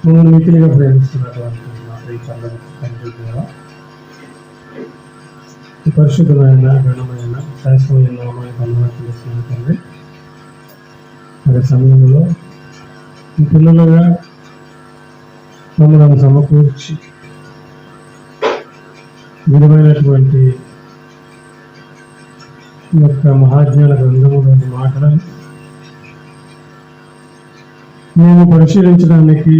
మమ్మల్ని మితిగా ప్రేమిస్తున్నటువంటి మా ప్రియచంద్రుడు తండ్రి దేవ, ఈ పరిశుద్ధమైన ఘనమైన శాశ్వతమైన నామానికి వందనాలు చేస్తున్నాను తండ్రి. మరి సమయంలో ఈ పిల్లలుగా మమ్మల్ని సమకూర్చి విలువైనటువంటి ఈ యొక్క మహాజ్ఞాన గ్రంథములోని మాటలను మేము పరిశీలించడానికి,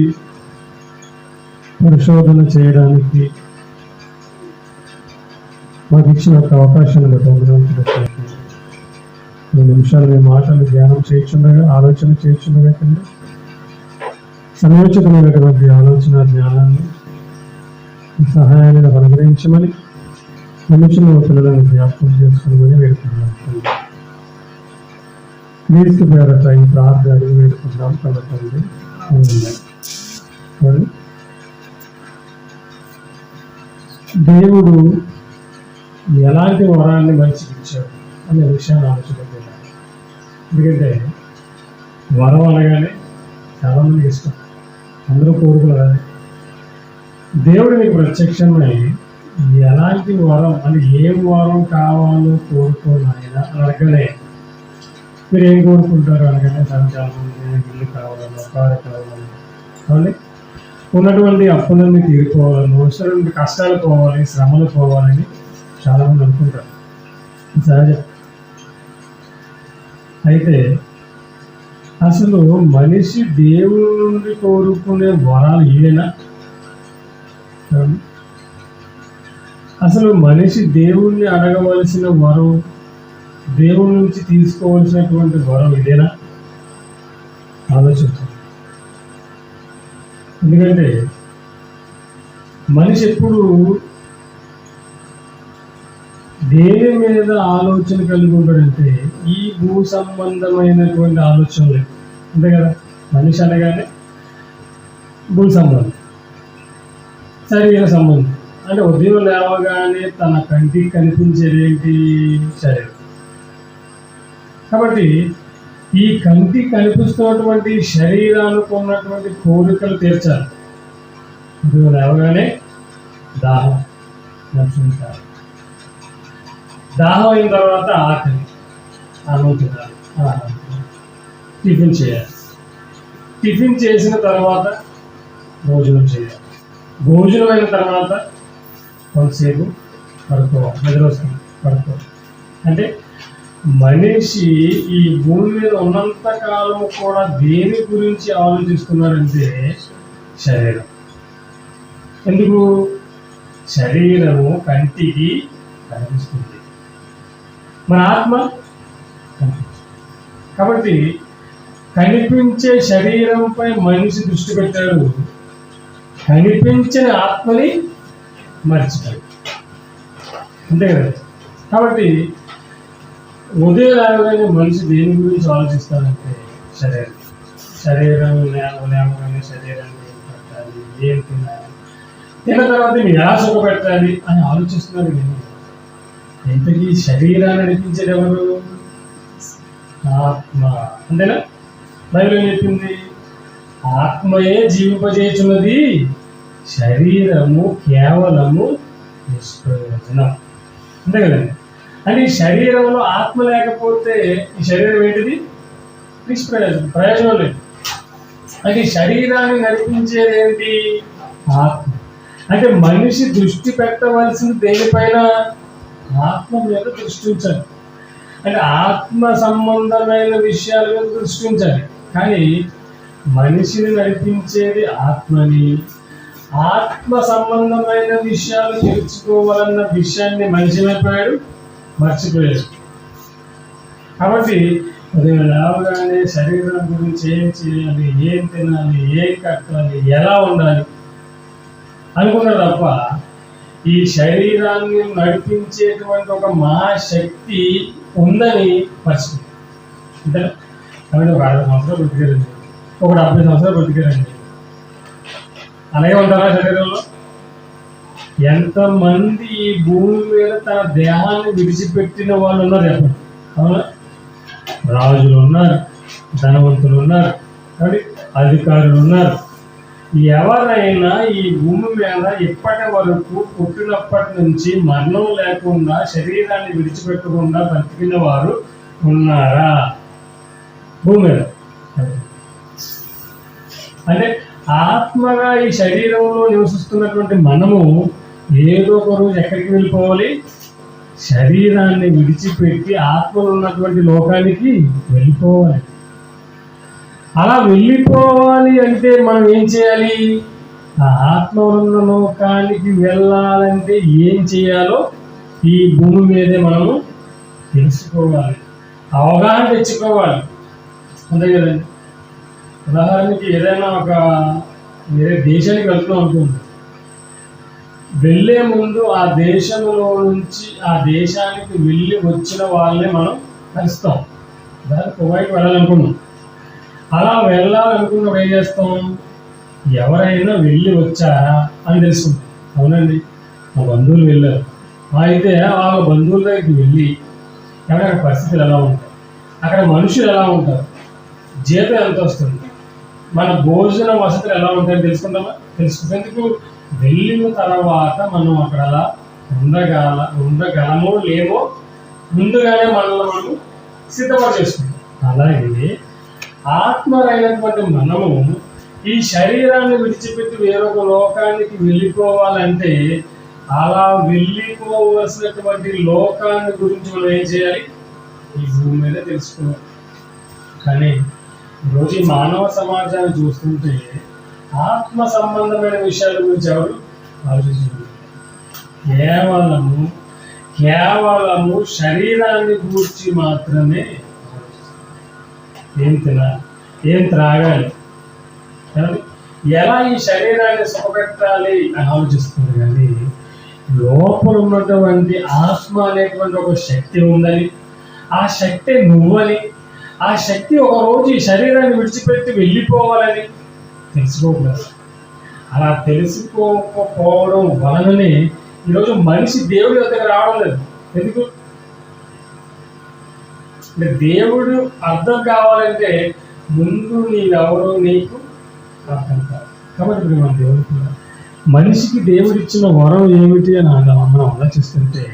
పరిశోధన చేయడానికి మాకు ఇచ్చిన ఒక అవకాశాన్ని బట్టి వందనాలు. 2 నిమిషాలు మీ మాటలు ధ్యానం చేయించుండగా, ఆలోచన చేయించుండగా కింద సమయోచితమైనటువంటి ఆలోచన జ్ఞానాన్ని సహాయాన్ని నాకు అనుగ్రహించమని నిమిషంలో పిల్లలను జ్ఞాపకం చేసుకోమని వేడుకుంటున్నాను. క్రీస్తు పేరట ఈ ప్రార్థన అడిగి వేడుకుంటున్నాం కాబట్టి దేవుడు ఎలాంటి వరాన్ని మనిషికి ఇచ్చాడు అనే విషయాన్ని ఆలోచించాలి. ఎందుకంటే వరం అనగానే చాలామందికి ఇష్టం, అందరూ కోరుకోవాలి. దేవుడు మీకు ప్రత్యక్షమై ఎలాంటి వరం అని, ఏం వరం కావాలో కోరుకోనైనా అనగానే మీరు ఏం కోరుకుంటారు అనగానే చాలా ఇల్లు కావాలను, కారు కావాలను, కాబట్టి ఉన్నటువంటి అప్పులన్నీ తీరిపోవాలను, అవసరం కష్టాలు పోవాలి, శ్రమలు పోవాలని చాలామంది అనుకుంటారు. సహజం. అయితే అసలు మనిషి దేవుడి నుండి కోరుకునే వరాలు ఏనా? అసలు మనిషి దేవుణ్ణి అడగవలసిన వరం, దేవుడి నుంచి తీసుకోవాల్సినటువంటి వరం ఇదేనా? ఆలోచించాలి. ఎందుకంటే మనిషి ఎప్పుడు దేని మీద ఆలోచన కలిగి ఉంటాడంటే ఈ భూ సంబంధమైనటువంటి ఆలోచనలు. అంతే కదా, మనిషి అనగానే భూ సంబంధం, శరీర సంబంధం. అంటే ఉదయం లేవగానే తన కంటికి కనిపించేది ఏంటి? శరీరం. కాబట్టి ఈ కంటికి కనిపిస్తున్నటువంటి శరీరానికి ఉన్నటువంటి కోరికలు తీర్చాలి. ఉదయం లేవగానే దాహం నచ్చుంటారు, దాహం అయిన తర్వాత ఆకలి, అన్నం తినాలి, టిఫిన్ చేయాలి, టిఫిన్ చేసిన తర్వాత భోజనం చేయాలి, భోజనం అయిన తర్వాత కొంతసేపు పడుకోవాలి, నిద్ర వస్తుంది, పడుకోవాలి. అంటే మనిషి ఈ భూమి మీద ఉన్నంత కాలం కూడా దేని గురించి ఆలోచిస్తున్నాడంటే శరీరం. ఎందుకు? శరీరము కంటికి కనిపిస్తుంది, మన ఆత్మ కనిపిస్తుంది. కాబట్టి కనిపించే శరీరంపై మనిషి దృష్టి పెట్టాడు, కనిపించిన ఆత్మని మర్చిపోయాడు. అంతే కదా. కాబట్టి ఉదయం లేవగానే మనిషి దేని గురించి ఆలోచిస్తాడంటే శరీరం. శరీరం లేవగానే శరీరాన్ని ఏం పెట్టాలి, ఏం తినాలి, తిన్న తర్వాత నేను ఎలా సుఖపెట్టాలి అని ఆలోచిస్తున్నాడు. నేను ఇంతకీ శరీరాన్ని నడిపించేది ఎవరు? ఆత్మ. అంతేనా? బైబిల్ ఏం చెప్పింది? ఆత్మయే జీవింపజేయుచున్నది, శరీరము కేవలము నిష్ప్రయోజనం. అంతే కదండి. అంటే ఈ శరీరంలో ఆత్మ లేకపోతే ఈ శరీరం ఏంటిది? నిష్ప్రయోజనం, ప్రయోజనం లేదు. అంటే ఈ శరీరాన్ని నడిపించేది ఏంటి? ఆత్మ. అంటే మనిషి దృష్టి పెట్టవలసింది దేనిపైన? ఆత్మ మీద దృష్టి ఉంచాలి. అంటే ఆత్మ సంబంధమైన విషయాల మీద దృష్టి ఉంచాలి. కానీ మనిషిని నడిపించేది ఆత్మని, ఆత్మ సంబంధమైన విషయాలు తెలుసుకోవాలన్న విషయాన్ని మనిషి అయిపోయాడు, మర్చిపోయాడు. కాబట్టి ఉదయం లేవగానే శరీరం గురించి ఏం చేయాలి, ఏం తినాలి, ఏం కట్టాలి, ఎలా ఉండాలి అనుకున్నాడు తప్ప ఈ శరీరాన్ని నడిపించేటువంటి ఒక మహాశక్తి ఉందని మర్చిపోయాడు. అంటే కాబట్టి ఒక 60 సంవత్సరాలు బ్రతికారండి, ఒక 70 సంవత్సరాలు బ్రతికారండి. అలాగే ఉంటారా శరీరంలో? ఎంతమంది ఈ భూమి మీద తన దేహాన్ని విడిచిపెట్టిన వాళ్ళు ఉన్నారు చెప్పండి. అవునా? రాజులు ఉన్నారు, ధనవంతులు ఉన్నారు, అధికారులు ఉన్నారు, ఎవరైనా ఈ భూమి మీద ఇప్పటి వరకు పుట్టినప్పటి నుంచి మరణం లేకుండా శరీరాన్ని విడిచిపెట్టకుండా బ్రతికిన వారు ఉన్నారా భూమి మీద? అంటే ఆత్మగా ఈ శరీరంలో నివసిస్తున్నటువంటి మనము ఏదో ఒక రోజు ఎక్కడికి వెళ్ళిపోవాలి? శరీరాన్ని విడిచిపెట్టి ఆత్మలో ఉన్నటువంటి లోకానికి వెళ్ళిపోవాలి. అలా వెళ్ళిపోవాలి అంటే మనం ఏం చేయాలి? ఆ ఆత్మ ఉన్న లోకానికి వెళ్ళాలంటే ఏం చేయాలో ఈ భూమి మీదే మనము తెలుసుకోవాలి, అవగాహన తెచ్చుకోవాలి. అంతే కదండి. ఉదాహరణకి ఏదైనా ఒక వేరే దేశానికి వెళ్తున్నాం అనుకోండి, వెళ్ళే ముందు ఆ దేశంలో నుంచి ఆ దేశానికి వెళ్ళి వచ్చిన వాళ్ళని మనం కలుస్తాం. దాన్ని కువైట్ వెళ్ళాలనుకున్నాం. అలా వెళ్ళాలనుకున్నప్పుడు ఏం చేస్తాం? ఎవరైనా వెళ్ళి వచ్చారా అని తెలుసుకుంటాం. అవునండి, మా బంధువులు వెళ్ళారు, అయితే వాళ్ళ బంధువుల దగ్గరికి వెళ్ళి అక్కడ పరిస్థితులు ఎలా ఉంటాయి, అక్కడ మనుషులు ఎలా ఉంటారు, జీతం ఎంత వస్తుంది, మన భోజన వసతులు ఎలా ఉంటాయని తెలుసుకుంటామా? తెలుసుకునేందుకు వెళ్ళిన తర్వాత మనం అక్కడ అలా ఉండగలమో లేమో ముందుగానే మనల్ని మనం సిద్ధపరిచేసుకుంటాం. అలాగే ఆత్మరైనటువంటి మనము ఈ శరీరాన్ని విడిచిపెట్టి వేరొక లోకానికి వెళ్ళిపోవాలంటే అలా వెళ్ళిపోవలసినటువంటి లోకాన్ని గురించి మనం ఏం చేయాలి? ఈ భూమి మీద తెలుసుకోవాలి. కానీ ఈరోజు ఈ మానవ సమాజాన్ని చూస్తుంటే ఆత్మ సంబంధమైన విషయాల గురించి ఎవరు ఆలోచించారు? కేవలము శరీరాన్ని గురించి మాత్రమే. ఏం తినాలి, ఏం త్రాగాలి, ఎలా ఈ శరీరాన్ని సుఖపెట్టాలి అని ఆలోచిస్తుంది. కానీ లోపల ఉన్నటువంటి ఆత్మ అనేటువంటి ఒక శక్తి ఉందని, ఆ శక్తి నువ్వని, ఆ శక్తి ఒక రోజు ఈ శరీరాన్ని విడిచిపెట్టి వెళ్ళిపోవాలని తెలుసుకోకూడదు. అలా తెలుసుకోకపోవడం వలననే ఈరోజు మనిషి దేవుడి వద్దకు రావడం లేదు. ఎందుకు? దేవుడు అర్థం కావాలంటే ముందు నీవెవరో నీకు అర్థం కాదు. కాబట్టి ఇప్పుడు మన దేవుడికి మనిషికి దేవుడిచ్చిన వరం ఏమిటి అని మనం ఆలోచిస్తుంటే,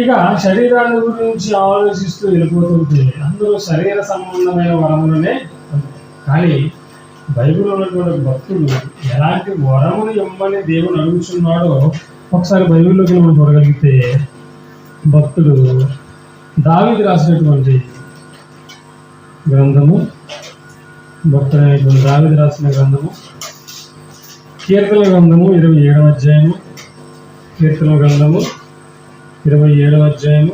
ఇక శరీరాన్ని గురించి ఆలోచిస్తూ వెళ్ళిపోతుంటే అందరూ శరీర సంబంధమైన వరములనే. కానీ బైబిల్లో ఉన్నటువంటి భక్తులు ఎలాంటి వరమును ఇమ్మని దేవుడు అడుగుతున్నాడో ఒకసారి బైబిల్లోకి మనం చూడగలిగితే, భక్తుడు దావీదు రాసినటువంటి గ్రంథము, భక్తుడైనటువంటి దావీదు రాసిన గ్రంథము కీర్తనల గ్రంథము 27వ అధ్యాయము, కీర్తనల గ్రంథము 27వ అధ్యాయము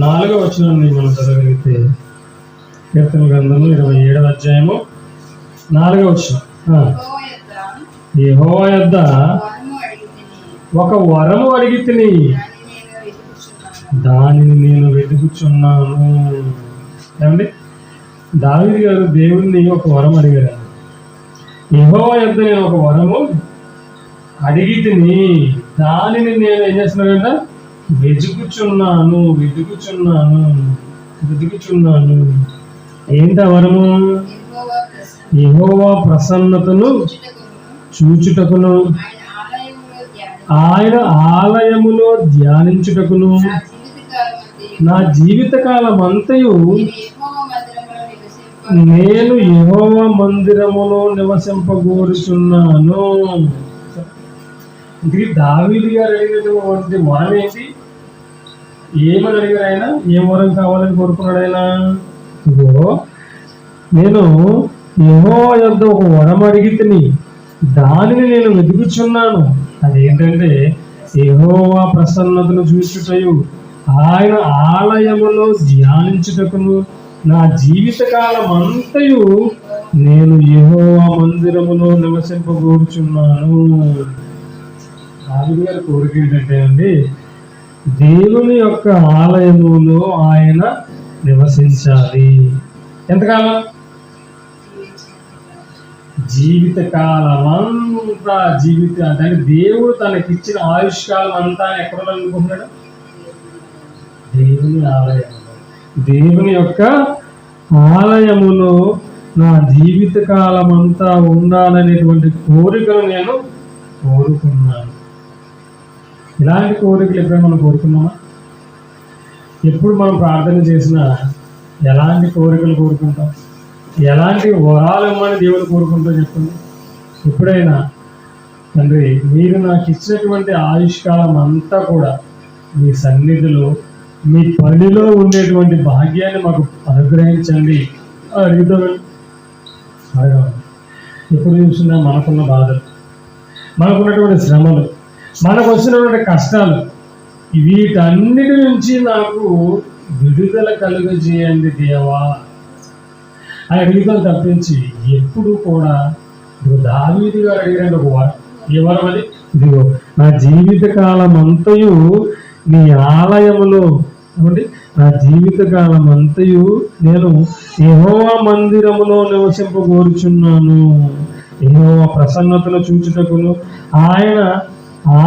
4వ వచనాన్ని మనం చదవగలిగితే, కీర్తనల గ్రంథము 27వ అధ్యాయము 4వ వచనం, యెహోవా యొద్ద ఒక వరము అడిగితిని, దానిని నేను వెతుకుచున్నాను. ఏమండి, దావీదు గారు దేవుణ్ణి ఒక వరం అడిగారు. యెహోవా యొద్ద నేను ఒక వరము అడిగితిని, దానిని నేను ఏం చేస్తున్నాను? వెతుకుచున్నాను. ఏంటి ఆ వరము? యెహోవా ప్రసన్నతను చూచుటకును, ఆయన ఆలయములో ధ్యానించుటకును, నా జీవితకాలం అంతయు నేను యెహోవా మందిరములో నివసింపగోరుచున్నాను. ఇది దావీదు గారు అడిగినటువంటి వరం ఏంటి? ఏమని అడిగారు ఆయన? ఏం వరం కావాలని కోరుకున్నాడు ఆయన? ఇదిగో నేను యెహోవా యొద్ద ఒక వరం అడిగితిని, దానిని నేను వెతుకుచున్నాను. అదేంటంటే యెహోవా ప్రసన్నతను చూచుటయు, ఆయన ఆలయములో ధ్యానించుటకును, నా జీవితకాలం అంతయు నేను యెహోవా మందిరములో నివసింపగోరుచున్నాను. దావీదు గారి కోరిక ఏంటంటే అండి, దేవుని యొక్క ఆలయములో ఆయన నివసించాలి. ఎంతకాలం? జీవితకాలం అంతా. అంటే దేవుడు తనకిచ్చిన ఆయుష్కాలం అంతా ఎక్కడ అనుకుంటున్నాడు? దేవుని ఆలయంలో, దేవుని యొక్క ఆలయములో నా జీవిత కాలం అంతా ఉండాలనేటువంటి కోరికలు నేను కోరుకున్నాను. ఇలాంటి కోరికలు ఎప్పుడైనా మనం కోరుకున్నామా? ఎప్పుడు మనం ప్రార్థన చేసినా ఎలాంటి కోరికలు కోరుకుంటాం? ఎలాంటి వరాలు ఇవ్వమని దేవుడు కోరుకుంటాం చెప్పండి. ఎప్పుడైనా తండ్రి మీరు నాకు ఇచ్చినటువంటి ఆయుష్కాలం అంతా కూడా మీ సన్నిధిలో మీ పనిలో ఉండేటువంటి భాగ్యాన్ని మాకు అనుగ్రహించండి అడుగుతామండి. అడగాలి. ఎప్పుడు చూసినా మనకున్న బాధలు, మనకున్నటువంటి శ్రమలు, మనకు వచ్చినటువంటి కష్టాలు, వీటన్నిటి నుంచి నాకు విడుదల కలుగజేయండి దేవా అని అడుగుతాను తప్పించి ఎప్పుడు కూడా దావీదు గారు అడిగిన ఒక వరం. ఏ వరం అది? ఇదిగో నా జీవిత కాలం అంతయు నీ ఆలయములో, నా జీవిత కాలం అంతయు నేను యెహోవా మందిరములో నివసింపగోరుచున్నాను. యెహోవా ప్రసన్నతను చూచుటకును ఆయన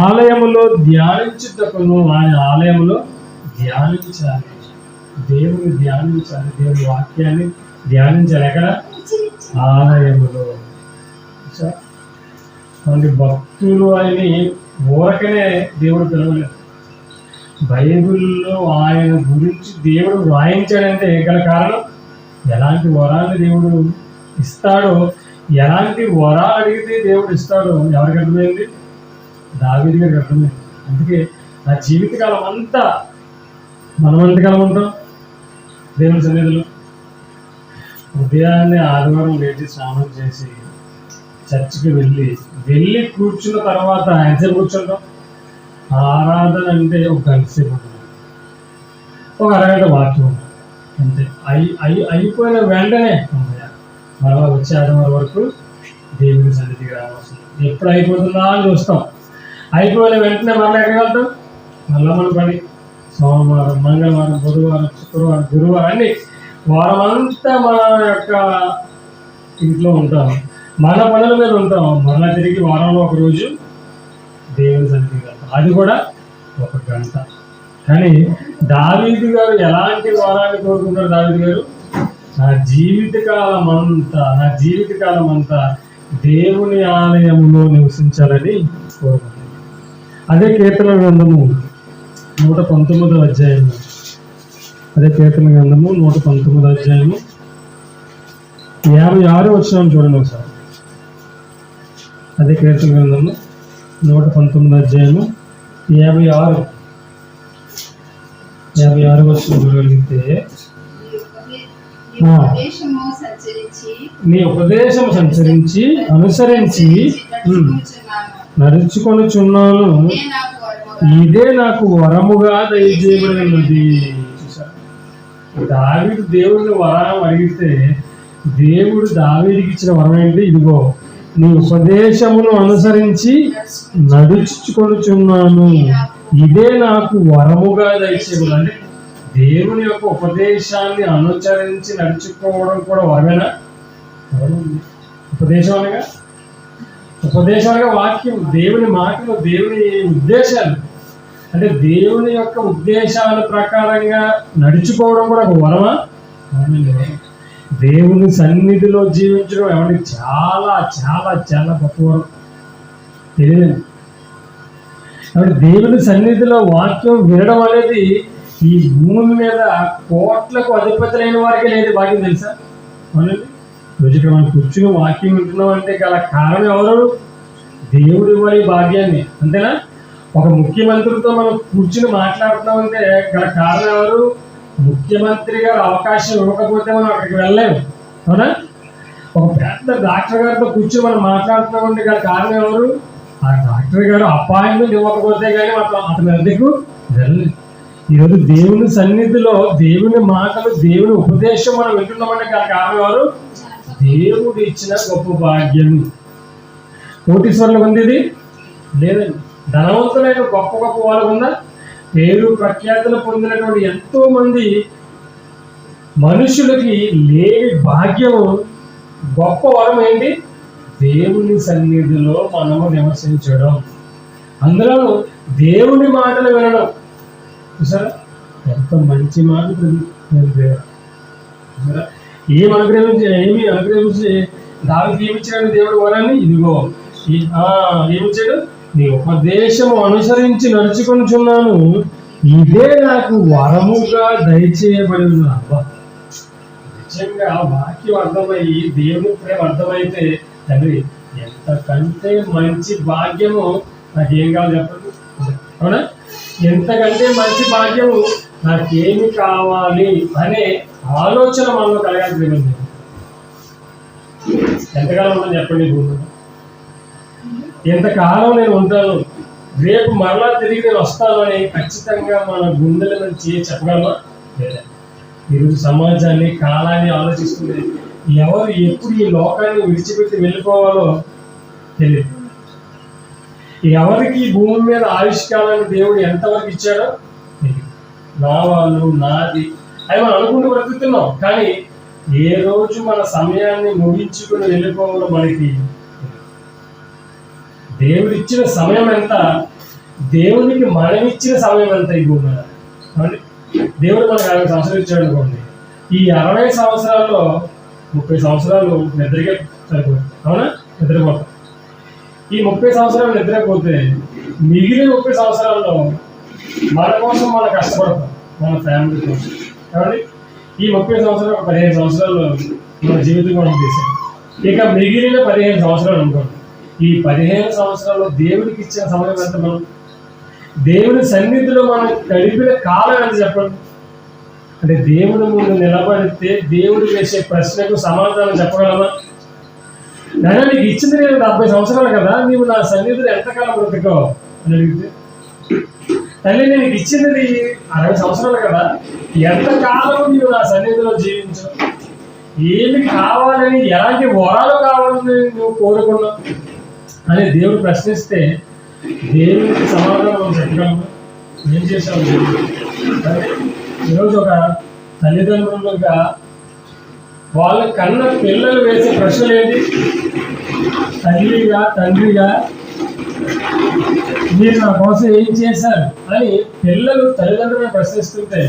ఆలయములో ధ్యానించుటకును. ఆయన ఆలయములో ధ్యానించాలి, దేవుని ధ్యానించాలి, దేవుని వాక్యాన్ని ధ్యానించాలి. ఎక్కడ? ఆలయములో. భక్తులు అని ఊరకనే దేవుడు పిలవలేదు. బైబిల్లో ఆయన గురించి దేవుడు వ్రాయించాడంటే గల కారణం ఎలాంటి వరాన్ని దేవుడు ఇస్తాడో, ఎలాంటి వరాలు అడిగితే దేవుడు ఇస్తాడో ఎవరికి అర్థమైంది? దావీదు గారికి అర్థమైంది. అందుకే నా జీవితకాలం అంతా మనం ఎంతకాలం ఉంటాం దేవుని సన్నిధిలో? ఉదయాన్నే ఆదివారం లేచి స్నానం చేసి చర్చికి వెళ్ళి కూర్చున్న తర్వాత ఎంతసేపు కూర్చుంటాం? ఆరాధన అంటే ఒక గంట సేపు ఉంటుంది, ఒక అరగంట వాక్యం ఉంటుంది అంతే. అయిపోయిన వెంటనే మరలా వచ్చే ఆదివారం వరకు దేవుని సన్నిధికి రావాల్సింది. ఎప్పుడు అయిపోతుందా అని చూస్తాం. అయిపోయిన వెంటనే మళ్ళీ ఎక్కడికి వెళ్తాం? మళ్ళీ మన పని సోమవారం, మంగళవారం, బుధవారం, శుక్రవారం, గురువారం అన్ని వారం అంతా మన యొక్క ఇంట్లో ఉంటాం, మన పనుల మీద ఉంటాం. మరలా తిరిగి వారంలో ఒక రోజు దేవుని సన్నిధికి వెళ్తాం, అది కూడా ఒక గంట. కానీ దావీదు గారు ఎలాంటి వరాన్ని కోరుకుంటారు? దావీదు గారు నా జీవితకాలం అంతా దేవుని ఆలయములో నివసించాలని కోరుకుంటారు. అదే కీర్తన గ్రంథము 119వ అధ్యాయము. అదే కీర్తన గ్రంథము 119వ అధ్యాయము 56 వచనం చూడండి ఒకసారి. అదే కీర్తన గ్రంథము 119వ అధ్యాయము 56 వచనం చూడగలిగితే, నీ ఉపదేశం సంచరించి అనుసరించి నడుచుకొనుచున్నాను, ఇదే నాకు వరముగా దయచేయబడినది. దావీదు దేవుడిని వరం అడిగితే దేవుడు దావీదుకి ఇచ్చిన వరం ఏంటి? ఇదిగో నీ ఉపదేశమును అనుసరించి నడుచుకొనుచున్నాను, ఇదే నాకు వరముగా దయచేయబడి. అంటే దేవుని యొక్క ఉపదేశాన్ని అనుసరించి నడుచుకోవడం కూడా వరమేనా? ఉపదేశం అనగా వాక్యం, దేవుని మాటలు, దేవుని ఉద్దేశాలు. అంటే దేవుని యొక్క ఉద్దేశాల ప్రకారంగా నడుచుకోవడం కూడా ఒక వరమా? దేవుని సన్నిధిలో జీవించడం ఎవరికి చాలా చాలా చాలా గొప్ప వరం. తెలియదు. కాబట్టి దేవుని సన్నిధిలో వాక్యం వినడం అనేది ఈ భూమి మీద కోట్లకు అధిపతులైన వారికి లేదు భాగ్యం, తెలుసా? అవునండి. రోజు ఇక్కడ మనం కూర్చుని వాక్యం వింటున్నాం అంటే గల కారణం ఎవరు? దేవుడు ఇవ్వాలి భాగ్యాన్ని, అంతేనా? ఒక ముఖ్యమంత్రితో మనం కూర్చుని మాట్లాడుతున్నాం అంటే గల కారణం ఎవరు? ముఖ్యమంత్రి గారు అవకాశం ఇవ్వకపోతే మనం అక్కడికి వెళ్ళలేము, అవునా? ఒక పెద్ద డాక్టర్ గారితో కూర్చుని మనం మాట్లాడుతున్నాం అంటే గల కారణం ఎవరు? ఆ డాక్టర్ గారు అపాయింట్మెంట్ ఇవ్వకపోతే కానీ అతని దగ్గరకు వెళ్ళలేదు. ఈరోజు దేవుని సన్నిధిలో దేవుని మాటలు, దేవుని ఉపదేశం మనం వింటున్నామంటే గల కారణం ఎవరు? దేవుడు ఇచ్చిన గొప్ప భాగ్యం. కోటీశ్వరులకు ఉంది ఇది? లేదండి. ధనవంతులైన గొప్ప గొప్ప వాళ్ళకు ఉందా? పేరు ప్రఖ్యాతులు పొందినటువంటి ఎంతో మంది మనుషులకి లేని భాగ్యము, గొప్ప వరం ఏంటి? దేవుని సన్నిధిలో మనము నివసించడం, అందులో దేవుని మాటలు వినడం. చూసారా ఎంత మంచి మాట చూసారా? ఏమి అనుగ్రహించి దానికి ఏమిచ్చాడు దేవుడు వరాన్ని? ఇదిగో ఏమిచ్చాడు? నీ ఉపదేశము అనుసరించి నడుచుకొనిచున్నాను, ఇదే నాకు వరముగా దయచేయబడి ఉంది. అబ్బా, నిజంగా వాక్యం అర్థమయ్యి దేవుని ప్రేమ అర్థమైతే తండ్రి ఎంతకంటే మంచి భాగ్యము నాకేం కావాలి చెప్పండి? అవునా? ఎంతకంటే మంచి భాగ్యము నాకేమి కావాలి అనే ఆలోచన మనలో కలగాలి. ఎంతకాలం ఉందని చెప్పండి భూమిలో? ఎంతకాలం నేను ఉంటాను, రేపు మరలా తిరిగి నేను వస్తాను అని ఖచ్చితంగా మన గుండెల నుంచి చెప్పగలమా? లేదా? ఈరోజు సమాజాన్ని, కాలాన్ని ఆలోచిస్తుంది. ఎవరు ఎప్పుడు ఈ లోకాన్ని విడిచిపెట్టి వెళ్ళిపోవాలో తెలియదు. ఎవరికి భూమి మీద ఆయుష్కాలాన్ని దేవుడు ఎంతవరకు ఇచ్చాడో తెలియదు. నా వాళ్ళు, నాది అని మనం అనుకుంటూ బ్రతుకుతున్నాం. కానీ ఏ రోజు మన సమయాన్ని ముగించుకుని వెళ్ళిపోవాలో మనకి దేవుడు ఇచ్చిన సమయం ఎంత, దేవునికి మనం ఇచ్చిన సమయం ఎంత? ఈ భూమి మీద దేవుడు మనకు 60 సంవత్సరాలు ఇచ్చాడు అనుకోండి. ఈ 60 సంవత్సరాల్లో 30 సంవత్సరాలు నిద్రగా సరిపోతుంది. అవునా? నిద్రపోతాం. ఈ 30 సంవత్సరాలు నిద్రపోతే మిగిలిన 30 సంవత్సరాల్లో మన కోసం మనం కష్టపడతాం, మన ఫ్యామిలీ కోసం. కాబట్టి ఈ 30 సంవత్సరాలు 15 సంవత్సరాలు మన జీవితం మనం చేసాం. ఇక మిగిలిన 15 సంవత్సరాలు అనుకోండి. ఈ 15 సంవత్సరాల్లో దేవుడికి ఇచ్చిన సమయం ఎంత? మనం దేవుని సన్నిధిలో మనం గడిపిన కాలం ఎంత చెప్పండి? అంటే దేవుని ముందు నిలబడితే దేవుడు వేసే ప్రశ్నకు సమాధానం చెప్పగలమా? నాయన, నీకు ఇచ్చింది నేను 70 సంవత్సరాలు కదా, నీవు నా సన్నిధిలో ఎంతకాలం బ్రతికావు అని అడిగితే, తల్లి నేను నీకు ఇచ్చింది 60 సంవత్సరాలు కదా, ఎంతకాలం నీవు నా సన్నిధిలో జీవించావు, ఏమి కావాలని, ఎలాంటి వరాలు కావాలని నువ్వు కోరుకున్నావు అని దేవుడు ప్రశ్నిస్తే దేవునికి సమాధానం చెప్పగలమా? ఏం చేశావు? ఈరోజు ఒక తల్లిదండ్రులుగా వాళ్ళ కన్న పిల్లలు వేసే ప్రశ్నలు ఏంటి? తల్లిగా, తండ్రిగా మీరు నా కోసం ఏం చేశారు అని పిల్లలు తల్లిదండ్రులను ప్రశ్నిస్తుంటే,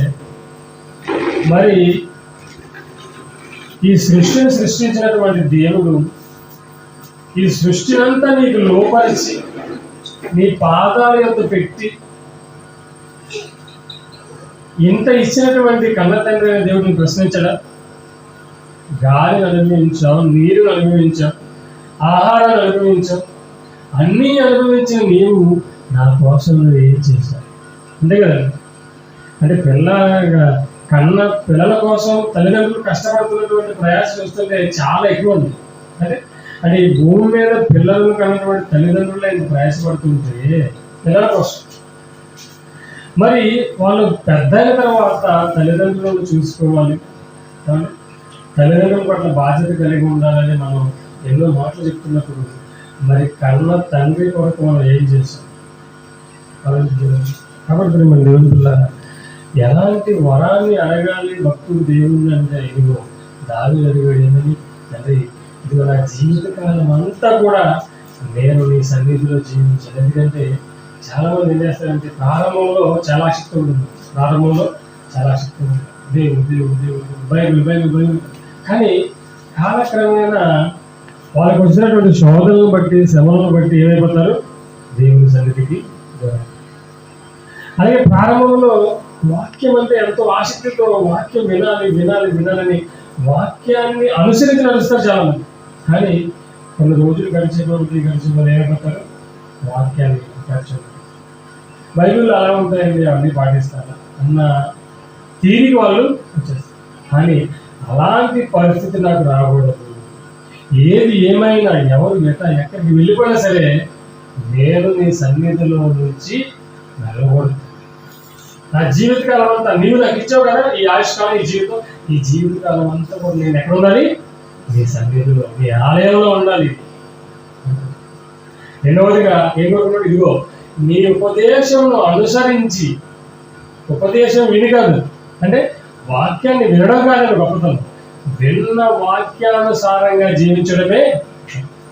మరి ఈ సృష్టిని సృష్టించినటువంటి దేవుడు ఈ సృష్టినంతా నీకు లోపరిచి నీ పాదాల యొద్ద పెట్టి ఇంత ఇచ్చినటువంటి కన్న తండ్రి అయిన దేవుడిని ప్రశ్నించడా? గాలిని అనుభవించాం, నీరుని అనుభవించాం, ఆహారాన్ని అనుభవించాం, అన్నీ అనుభవించిన నీవు నా కోసం నువ్వు ఏం చేశావు? అంతే కదా. అంటే పిల్లల కోసం తల్లిదండ్రులు కష్టపడుతున్నటువంటి ప్రయాసం చూస్తుంటే చాలా ఎక్కువ ఉంది. అంటే ఈ భూమి మీద పిల్లలను కన్నటువంటి తల్లిదండ్రులు ఇంత ప్రయాసపడుతుంటే పిల్లల కోసం, మరి వాళ్ళు పెద్ద అయిన తర్వాత తల్లిదండ్రులను చూసుకోవాలి, తల్లిదండ్రుల పట్ల బాధ్యత కలిగి ఉండాలని మనం ఎన్నో మాటలు చెప్తున్నప్పుడు, మరి కన్న తండ్రి కొరకు మనం ఏం చేస్తాం? కాబట్టి మన దేవుని పిల్లలు ఎలాంటి వరాన్ని అడగాలి భక్తుడు దేవుణ్ణి అంటే, ఇదిగో దావీదు అడిగాడు ఏమని? తండ్రి, ఇదిగో నా జీవితకాలం అంతా కూడా నేను నీ సన్నిధిలో జీవించాను. ఎందుకంటే చాలా మంది ఏం చేస్తారంటే ప్రారంభంలో చాలా ఆసక్తి ఉంటుంది, దేవుడు దేవుడు దేవుడు బైబిల్ బైబిల్ బైబిల్. కానీ కాలక్రమేణా వాళ్ళకి వచ్చినటువంటి శోధనలను బట్టి, శ్రమలను బట్టి ఏమైపోతారు? దేవుని సన్నిధికి దూరం. అలాగే ప్రారంభంలో వాక్యం అంటే ఎంతో ఆసక్తితో వాక్యం వినాలని వాక్యాన్ని అనుసరించి నడుస్తారు చాలా మంది. కానీ కొన్ని రోజులు గడిచే ఏమైపోతారు? వాక్యాన్ని గడిచారు. బైబిల్ అలా ఉంటాయండి, అవన్నీ పాటిస్తారు అన్న తీరికి వాళ్ళు వచ్చేస్తారు. కానీ అలాంటి పరిస్థితి నాకు రాకూడదు. ఏది ఏమైనా, ఎవరు ఎక్కడికి వెళ్ళిపోయినా సరే నేను నీ సన్నిధిలో నుంచి వెళ్ళకూడదు. నా జీవితకాలం అంతా నీవు నాకు ఇచ్చావు కదా, ఈ ఆయుష్కాలం, ఈ జీవితకాలం అంతా కూడా నేను ఎక్కడ ఉండాలి? నీ సన్నిధిలో, నీ ఆలయంలో ఉండాలి. రెండవదిగా ఏం కోరుకున్నాడు? ఇదిగో నీ ఉపదేశంను అనుసరించి, ఉపదేశం విని కాదు, అంటే వాక్యాన్ని వినడం కాదని గొప్పతనం, విన్న వాక్యానుసారంగా జీవించడమే.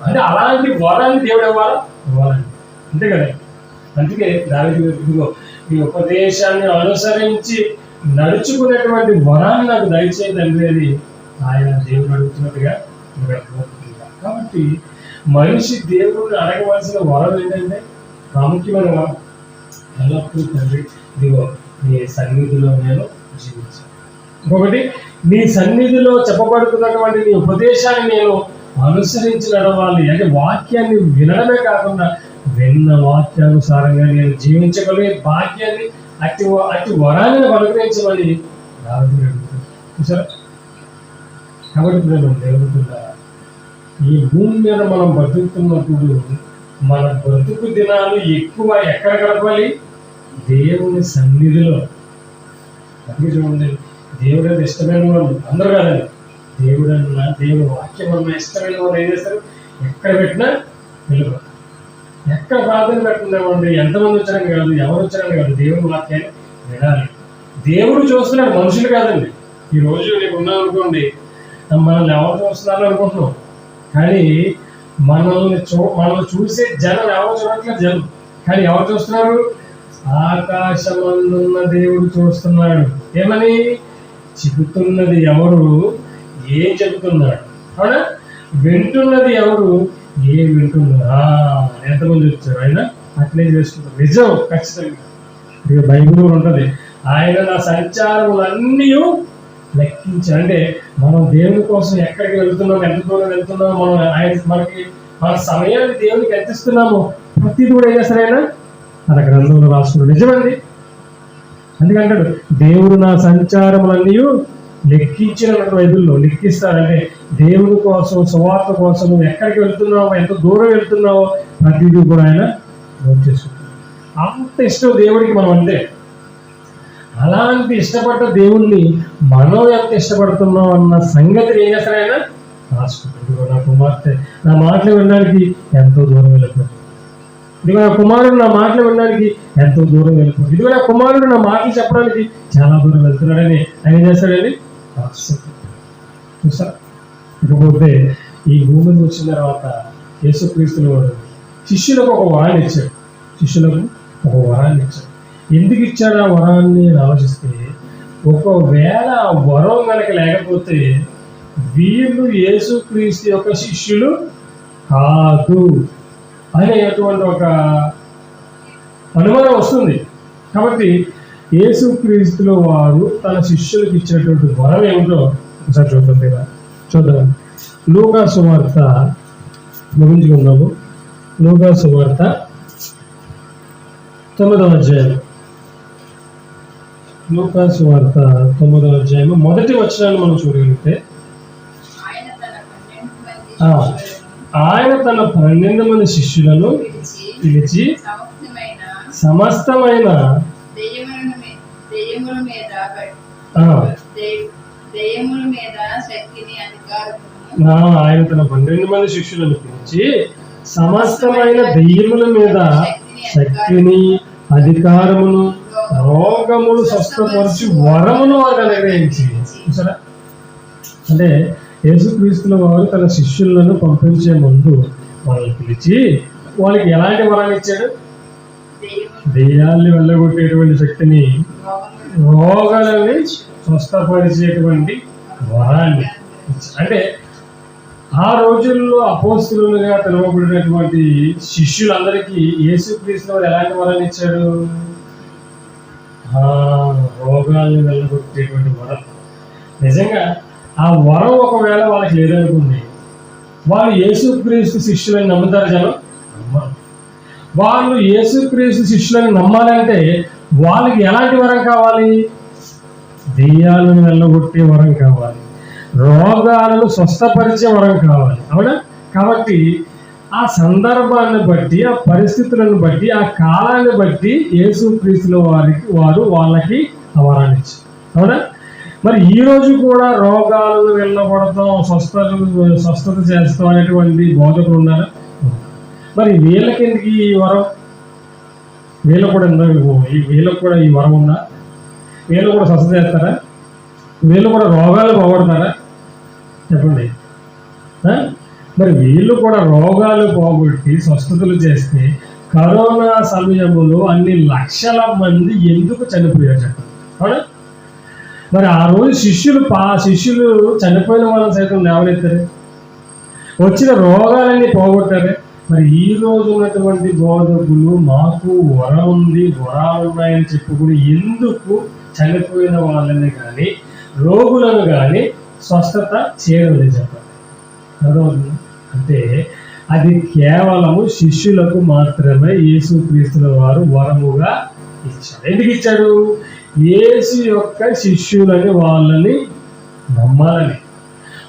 అంటే అలాంటి వరాన్ని దేవుడు ఇవ్వాలండి, అంతే కదా. అందుకే దావీదు ఇదిగో ఈ ఉపదేశాన్ని అనుసరించి నడుచుకునేటువంటి వరాన్ని నాకు దయచేయి తండ్రి అని ఆయన దేవుడు అడుగుతున్నట్టుగా మీరు అర్థమవుతుందిగా. కాబట్టి మనిషి దేవుడిని అడగవలసిన వరం ఏంటంటే ప్రాముఖ్యమైన వరం ఎల్లప్పుడూ తండ్రి ఇదిగో నీ సన్నిధిలో నేను జీవించాను. ఇంకొకటి నీ సన్నిధిలో చెప్పబడుతున్నటువంటి నీ ఉపదేశాన్ని నేను అనుసరించి నడవాలి. అంటే వాక్యాన్ని వినడమే కాకుండా విన్న వాక్యానుసారంగా నేను జీవించగలిగే భాగ్యాన్ని అట్టి వరాన్ని అనుగ్రహించమని దావీదు అడుగుతాడు. చూసారా? కాబట్టి నేను దేవుడుగా ఈ భూమి మీద మనం బతుకుతున్నప్పుడు మన బ్రతుకు దినాలు ఎక్కువ ఎక్కడ గడపాలి? దేవుని సన్నిధిలో. అందుకే చూడండి, దేవుడు అంటే ఇష్టమైన వాళ్ళు అందరూ కాదండి, దేవుడు అన్న దేవుడు వాక్యం అన్న ఇష్టమైన వాళ్ళు ఏం చేస్తారు? ఎక్కడ పెట్టినా వెలుగు, ఎక్కడ ప్రార్థన పెట్టినామండి, ఎంతమంది వచ్చారని కాదు, ఎవరు వచ్చారని కాదు, దేవుని వాక్యాన్ని వినాలి. దేవుడు చూస్తున్నాడు, మనుషులు కాదండి. ఈ రోజు నీకు ఉన్నాం అనుకోండి, మనల్ని ఎవరు చూస్తున్నారు అనుకుంటున్నాం, కానీ మనల్ని చూసే జనం ఎవరు చూడట్లేదు. జనం కానీ ఎవరు చూస్తున్నారు? ఆకాశమందున్న దేవుడు చూస్తున్నాడు. ఏమని చెబుతున్నది ఎవరు? ఏం చెబుతున్నాడు? అవునా? వింటున్నది ఎవరు? ఏం వింటున్నారు? ఎంతమంది వచ్చారు? ఆయన అట్లే చేస్తున్నారు. నిజం, ఖచ్చితంగా. ఇక బైబిల్ ఉంటుంది, ఆయన నా సంచారములన్నీ లెక్కించారు. అంటే మనం దేవుని కోసం ఎక్కడికి వెళ్తున్నాం, ఎంత దూరం వెళ్తున్నామో, మనం ఆయన మనకి మన సమయాన్ని దేవునికి ఎంత ఇస్తున్నామో ప్రతిదీ కూడా ఏం చేస్తారు? ఆయన తన గ్రంథంలో రాసుకున్నాడు. నిజమండి. అందుకంటాడు, దేవుడు నా సంచారములన్నీ లెక్కించిన బైబిల్లో లెక్కిస్తారంటే దేవుని కోసం, సువార్త కోసం నువ్వు ఎక్కడికి వెళ్తున్నావో, ఎంత దూరం వెళ్తున్నావో ప్రతిదీ కూడా ఆయన నోట్ చేసుకుంటాడు. అంత ఇష్టం దేవుడికి మనం అంటే. అలాంటి ఇష్టపడ్డ దేవుణ్ణి మనం ఎంత ఇష్టపడుతున్నాం అన్న సంగతిని ఏం చేస్తారు? ఆయన రాసుకుంటాడు. నా కుమార్తె నా మాటలు వినడానికి ఎంతో దూరం వెళ్ళిపోతుంది. ఇదిగో నా కుమారుడు నా మాటలు వినడానికి ఎంతో దూరం వెళ్ళిపోతుంది. ఇదిగో నా కుమారుడు నా మాటలు చెప్పడానికి చాలా దూరం వెళ్తున్నాడని ఆయన ఏం చేస్తాడని చూసా. ఇకపోతే ఈ భూమికి వచ్చిన తర్వాత యేసుక్రీస్తుల వారు శిష్యులకు ఒక వరాన్ని ఇచ్చాడు. శిష్యులకు ఒక వరాన్ని ఇచ్చాడు. ఎందుకు ఇచ్చాడు ఆ వరాన్ని అని ఆలోచిస్తే, ఒకవేళ ఆ వరం కనుక లేకపోతే వీళ్ళు యేసుక్రీస్తు యొక్క శిష్యులు కాదు అనేటువంటి ఒక అనుమానం వస్తుంది. కాబట్టి యేసుక్రీస్తులో వారు తన శిష్యులకు ఇచ్చినటువంటి వరం ఏమిటో ఒకసారి చూద్దాం. లూకా సువార్త ముగించుకుందాము. లూకా సువార్త 9వ అధ్యాయం. లూకా సువార్త 9వ అధ్యాయం మొదటి వచనాన్ని మనం చూడగలిగితే, ఆయన తన 12 మంది శిష్యులను పిలిచి సమస్తమైన ఆయన తన 12 మంది శిష్యులను పిలిచి సమస్తమైన దెయ్యముల మీద శక్తిని, అధికారమును, రోగములు స్వస్థపరిచి వరమును వారికి అనుగ్రహించి. చూసారా? అంటే యేసుక్రీస్తుల వారు తన శిష్యులను పంపించే ముందు వాళ్ళని పిలిచి వాళ్ళకి ఎలాంటి వరాన్ని ఇచ్చాడు? దెయ్యాల్ని వెళ్ళగొట్టేటువంటి శక్తిని, రోగాలని స్వస్థపరిచేటువంటి వరాన్ని. అంటే ఆ రోజుల్లో అపోస్తలులుగా పిలువబడినటువంటి శిష్యులందరికీ యేసుక్రీస్తు వారు ఎలాంటి వరాన్ని ఇచ్చాడు? రోగాలను వెళ్ళగొట్టేటువంటి వరం. నిజంగా ఆ వరం ఒకవేళ వాళ్ళకి లేదనుకుంది, వాళ్ళు యేసుక్రీస్తు శిష్యులని నమ్ముతారు జనం? నమ్మరు. వాళ్ళు యేసుక్రీస్తు శిష్యులని నమ్మాలంటే వాళ్ళకి ఎలాంటి వరం కావాలి? దెయ్యాలను వెళ్ళగొట్టే వరం కావాలి, రోగాలను స్వస్థపరిచే వరం కావాలి. అవునా? కాబట్టి ఆ సందర్భాన్ని బట్టి, ఆ పరిస్థితులను బట్టి, ఆ కాలాన్ని బట్టి యేసుక్రీస్తుల వారు వాళ్ళకి ఆ వరాన్ని ఇచ్చారు. అవునా? మరి ఈ రోజు కూడా రోగాలను వెళ్ళగొడతాం, స్వస్థత చేస్తాం అనేటువంటి బోధకులు ఉన్నారా? మరి వీళ్ళకి ఎందుకు ఈ వరం? వీళ్ళకు కూడా ఈ వరం ఉందా? వీళ్ళు కూడా స్వస్థత చేస్తారా? వీళ్ళు కూడా రోగాలు పోగొడతారా? చెప్పండి. మరి వీళ్ళు కూడా రోగాలు పోగొట్టి స్వస్థతలు చేస్తే కరోనా సమయంలో అన్ని లక్షల మంది ఎందుకు చనిపోయారు చెప్పండి. అవునా? మరి ఆ రోజు శిష్యులు చనిపోయిన వాళ్ళని సైతం లేవనెత్తారు, వచ్చిన రోగాలన్నీ పోగొట్టారు. మరి ఈ రోజు ఉన్నటువంటి బోధకులు మాకు వరం ఉంది, వరాలు ఉన్నాయని చెప్పుకుని ఎందుకు చనిపోయిన వాళ్ళని కానీ రోగులను కానీ స్వస్థత చేయడం లేదు చెప్పండి. అర్థమవుతుంది? అంటే అది కేవలము శిష్యులకు మాత్రమే యేసుక్రీస్తుల వారు వరముగా ఇచ్చాడు. ఎందుకు ఇచ్చాడు? యేసు యొక్క శిష్యులని వాళ్ళని నమ్మాలని,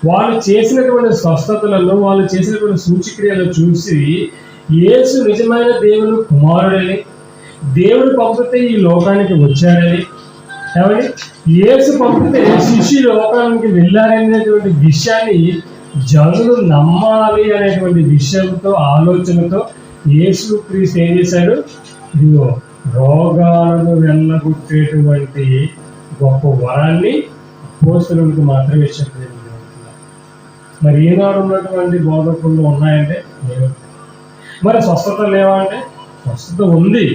వాళ్ళు చేసినటువంటి స్వస్థతలను, వాళ్ళు చేసినటువంటి సూచక్రియలను చూసి యేసు నిజమైన దేవుని కుమారుడని, దేవుడు పంపితే ఈ లోకానికి వచ్చాడని, ఏమని యేసు పంపితే శిష్యులు లోకానికి వెళ్ళారనేటువంటి విషయాన్ని జనులు నమ్మాలి అనేటువంటి విషయంతో, ఆలోచనతో యేసుక్రీస్తు ఏం చేశాడు? ఇదిగో రోగాలను వెళ్ళగొట్టేటువంటి గొప్ప వరాన్ని అపోస్తలులకు మాత్రమే ఇచ్చాడు. మరి ఈనాడు ఉన్నటువంటి బోధకులు ఉన్నాయంటే లేవు. మరి స్వస్థత లేవా అంటే స్వస్థత ఉంది,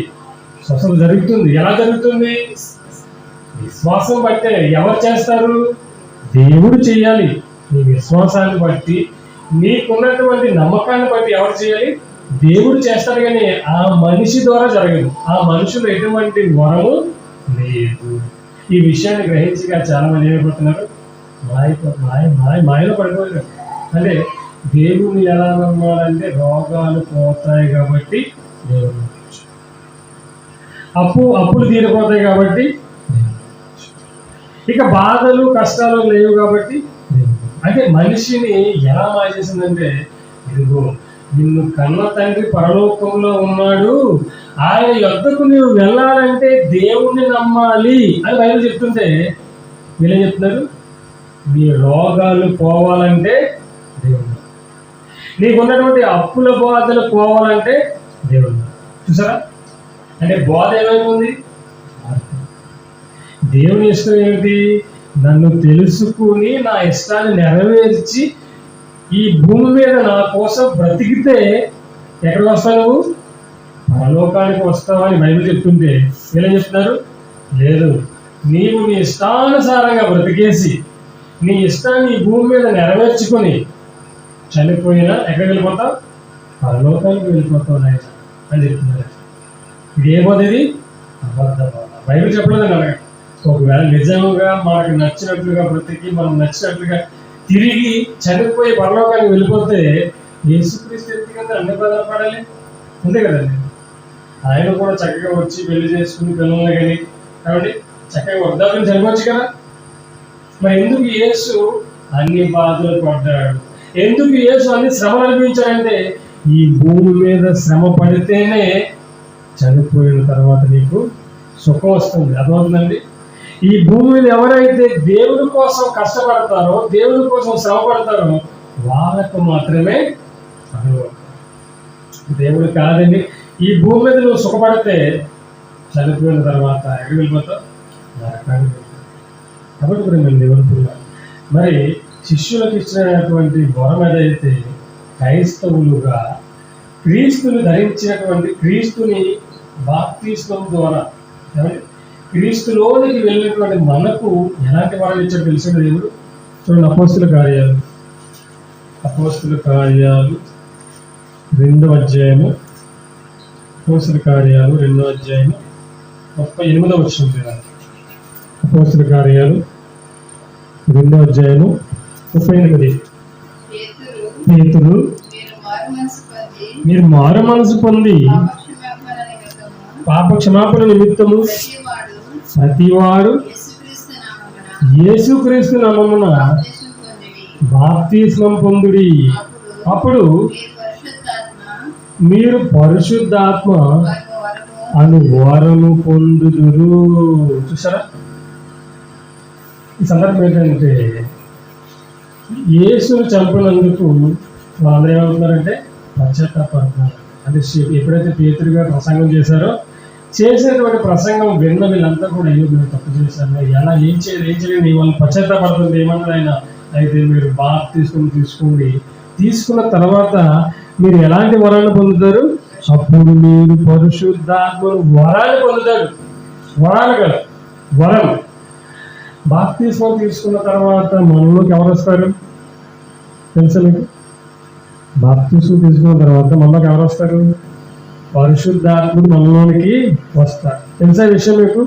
స్వస్థత జరుగుతుంది. ఎలా జరుగుతుంది? విశ్వాసం బట్టే. ఎవరు చేస్తారు? దేవుడు చేయాలి. నీ విశ్వాసాన్ని బట్టి, నీకున్నటువంటి నమ్మకాన్ని బట్టి ఎవరు చేయాలి? దేవుడు చేస్తాడు. కానీ ఆ మనిషి ద్వారా జరగదు. ఆ మనుషులు ఎటువంటి వరము లేదు. ఈ విషయాన్ని గ్రహించిగా చాలా మంది ఏమైపోతున్నారు? మాయలో పడిపోయారు. అంటే దేవుని ఎలా నమ్మాలంటే రోగాలు పోతాయి కాబట్టి దేవుడు, అప్పులు తీరిపోతాయి కాబట్టి, ఇక బాధలు కష్టాలు లేవు కాబట్టి. అంటే మనిషిని ఎలా మాయ చేసిందంటే, ఇదిగో నిన్ను కన్న తండ్రి పరలోకంలో ఉన్నాడు, ఆయన యొద్దకు నువ్వు వెళ్ళాలంటే దేవుణ్ణి నమ్మాలి అని బైబిల్ చెప్తుంటే వీళ్ళేం చెప్తున్నారు? నీ రోగాలు పోవాలంటే దేవుడు, నీకున్నటువంటి అప్పుల బాధలు పోవాలంటే దేవుడు. చూసారా? అంటే బోధ ఏమైంది? దేవుని ఇష్టం ఏమిటి? నన్ను తెలుసుకుని నా ఇష్టాన్ని నెరవేర్చి ఈ భూమి మీద నా కోసం బ్రతికితే ఎక్కడికి వస్తావు? నువ్వు పరలోకానికి వస్తావని బైబిల్ చెప్తుంటే వీళ్ళేం చెప్తున్నారు? లేదు, నీవు నీ ఇష్టానుసారంగా బ్రతికేసి నీ ఇష్టాన్ని ఈ భూమి మీద నెరవేర్చుకొని చనిపోయినా ఎక్కడికి వెళ్ళిపోతావు? పరలోకానికి వెళ్ళిపోతావు నాయన అని చెప్తున్నారు. ఇది ఏమోది? అబద్ధ బోధ. బైబిల్ చెప్పలేదని అడగండి. ఒకవేళ నిజంగా మనకు నచ్చినట్లుగా బ్రతికి, మనం నచ్చినట్లుగా తిరిగి చనిపోయి పరలోకానికి వెళ్ళిపోతే యేసుక్రీస్తు ఎందుకంటే అన్ని బాధలు పడాలి? అంతే కదండి. ఆయన కూడా చక్కగా వచ్చి పెళ్లి చేసుకుని పిల్లల్ని కానీ కాబట్టి చక్కగా వద్దామని చనిపోవచ్చు కదా. మరి ఎందుకు యేసు అన్ని బాధలు పడ్డాడు? ఎందుకు యేసు అన్ని శ్రమలు అనుభవించాడంటే, ఈ భూమి మీద శ్రమ పడితేనే చనిపోయిన తర్వాత నీకు సుఖం వస్తుంది. అర్థమవుతుందండి? ఈ భూమి మీద ఎవరైతే దేవుడి కోసం కష్టపడతారో, దేవుడి కోసం శ్రమ పడతారో వాళ్ళకు మాత్రమే అనుభవం. దేవుడు కాదండి. ఈ భూమి మీద నువ్వు సుఖపడితే చనిపోయిన తర్వాత ఎక్కడికి వెళ్ళిపోతావు? నరకానికి వెళ్ళిపోతావు. కాబట్టి ఇప్పుడు మేము దేవుడు మరి శిష్యులకు ఇచ్చినటువంటి వరం ఏదైతే క్రైస్తవులుగా క్రీస్తుని ధరించినటువంటి, క్రీస్తుని బాప్తిస్మం ద్వారా క్రీస్తులోనికి వెళ్ళినటువంటి మనకు ఎలాంటి వరాలు ఇచ్చాడు తెలిసిన దేవుడు. చూడండి, అపోస్తుల కార్యాలు 2వ అధ్యాయము, అపోస్తుల కార్యాలు 2వ అధ్యాయము 38వ వచనం. అపోస్తుల కార్యాలు 2వ అధ్యాయము 38. పేతురు, మీరు మారు మనసు పొంది పాప క్షమాపణ నిమిత్తము ప్రతివాడు యేసుక్రీస్తు నామమున బాప్తిస్మం పొందుడి, అప్పుడు మీరు పరిశుద్ధాత్మ అను వరము పొందుదురు. చూసారా? ఈ సందర్భం ఏంటంటే, యేసును చంపినందుకు వాళ్ళందరూ ఏమవుతున్నారంటే పశ్చాత్తాపడుతున్నారు. అంటే ఎప్పుడైతే పేతురు గారు ప్రసంగం చేశారో, చేసేటువంటి ప్రసంగం విన్న వీళ్ళంతా కూడా అయ్యో మీరు తప్పు చేశారు, ఎలా ఏం చేయలేదు వాళ్ళు పశ్చాత్తాపడుతుంది. ఏమన్నా ఆయన అయితే మీరు బాప్తిస్మం తీసుకోండి, తీసుకున్న తర్వాత మీరు ఎలాంటి వరాన్ని పొందుతారు? అప్పుడు మీరు పరిశుద్ధాత్మను వరాన్ని పొందుతారు. వరాలు కదా, వరం. బాప్తిస్మం తీసుకున్న తర్వాత మనలోకి ఎవరు వస్తారు తెలుసా మీకు? బాప్తిస్మం తీసుకున్న తర్వాత మనలోకి ఎవరు వస్తారు? పరిశుద్ధాత్ముడు మనలోనికి వస్తారు. తెలుసా ఈ విషయం మీకు?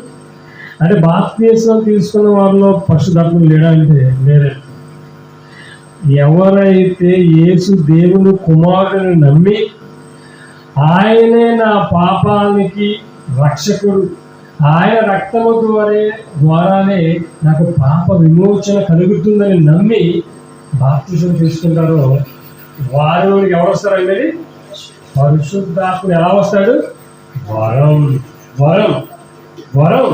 అంటే బాప్తిస్మం తీసుకున్న వారిలో పరిశుద్ధాత్ముడు లేడా అంటే లేదే. ఎవరైతే యేసు దేవుని కుమారుడిని నమ్మి ఆయనే నా పాపానికి రక్షకుడు, ఆయన రక్తము ద్వారానే నాకు పాప విమోచన కలుగుతుందని నమ్మి బాప్తిసం తీసుకుంటారో వారిలోనికి ఎవరు వస్తారండి? పరిశుద్ధాత్ముడు ఎలా వస్తాడు? వరం వరం వరం.